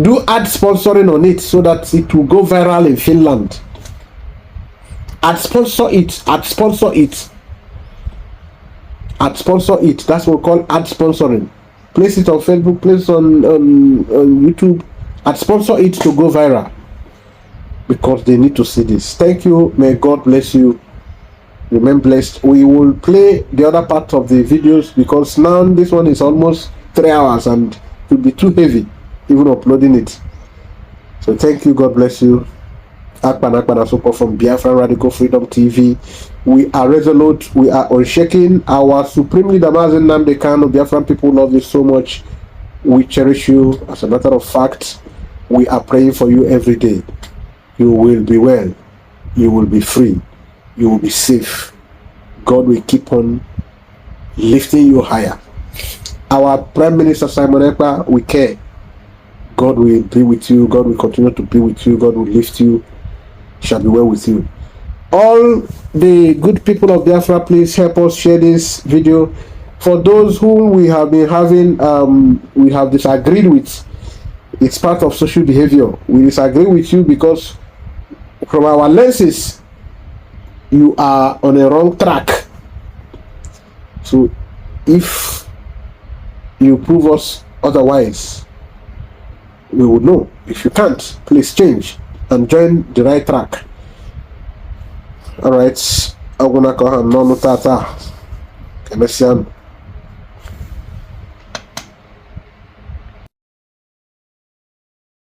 Do ad sponsoring on it so that it will go viral in Finland. Ad sponsor it. Ad sponsor it. Ad sponsor it. That's what we call ad sponsoring. Place it on Facebook, place it on YouTube, and sponsor it to go viral, because they need to see this. Thank you. May God bless you. Remain blessed. We will play the other part of the videos, because now this one is almost 3 hours and it will be too heavy even uploading it. So thank you. God bless you. Akpan Asoko from Biafran Radical Freedom TV. We are resolute. We are unshaken. Our supreme leader, Mazen Nnamdi Kanu, Biafran people love you so much. We cherish you. As a matter of fact, we are praying for you every day. You will be well. You will be free. You will be safe. God will keep on lifting you higher. Our Prime Minister Simon Ekpa, we care. God will be with you. God will continue to be with you. God will lift you. Shall be well with you. All the good people of Biafra, please help us share this video. For those whom we have been having, we have disagreed with, it's part of social behavior. We disagree with you because from our lenses, you are on a wrong track. So if you prove us otherwise, we would know. If you can't, please change and join the right track. All right, I'm gonna call him Nono Tata.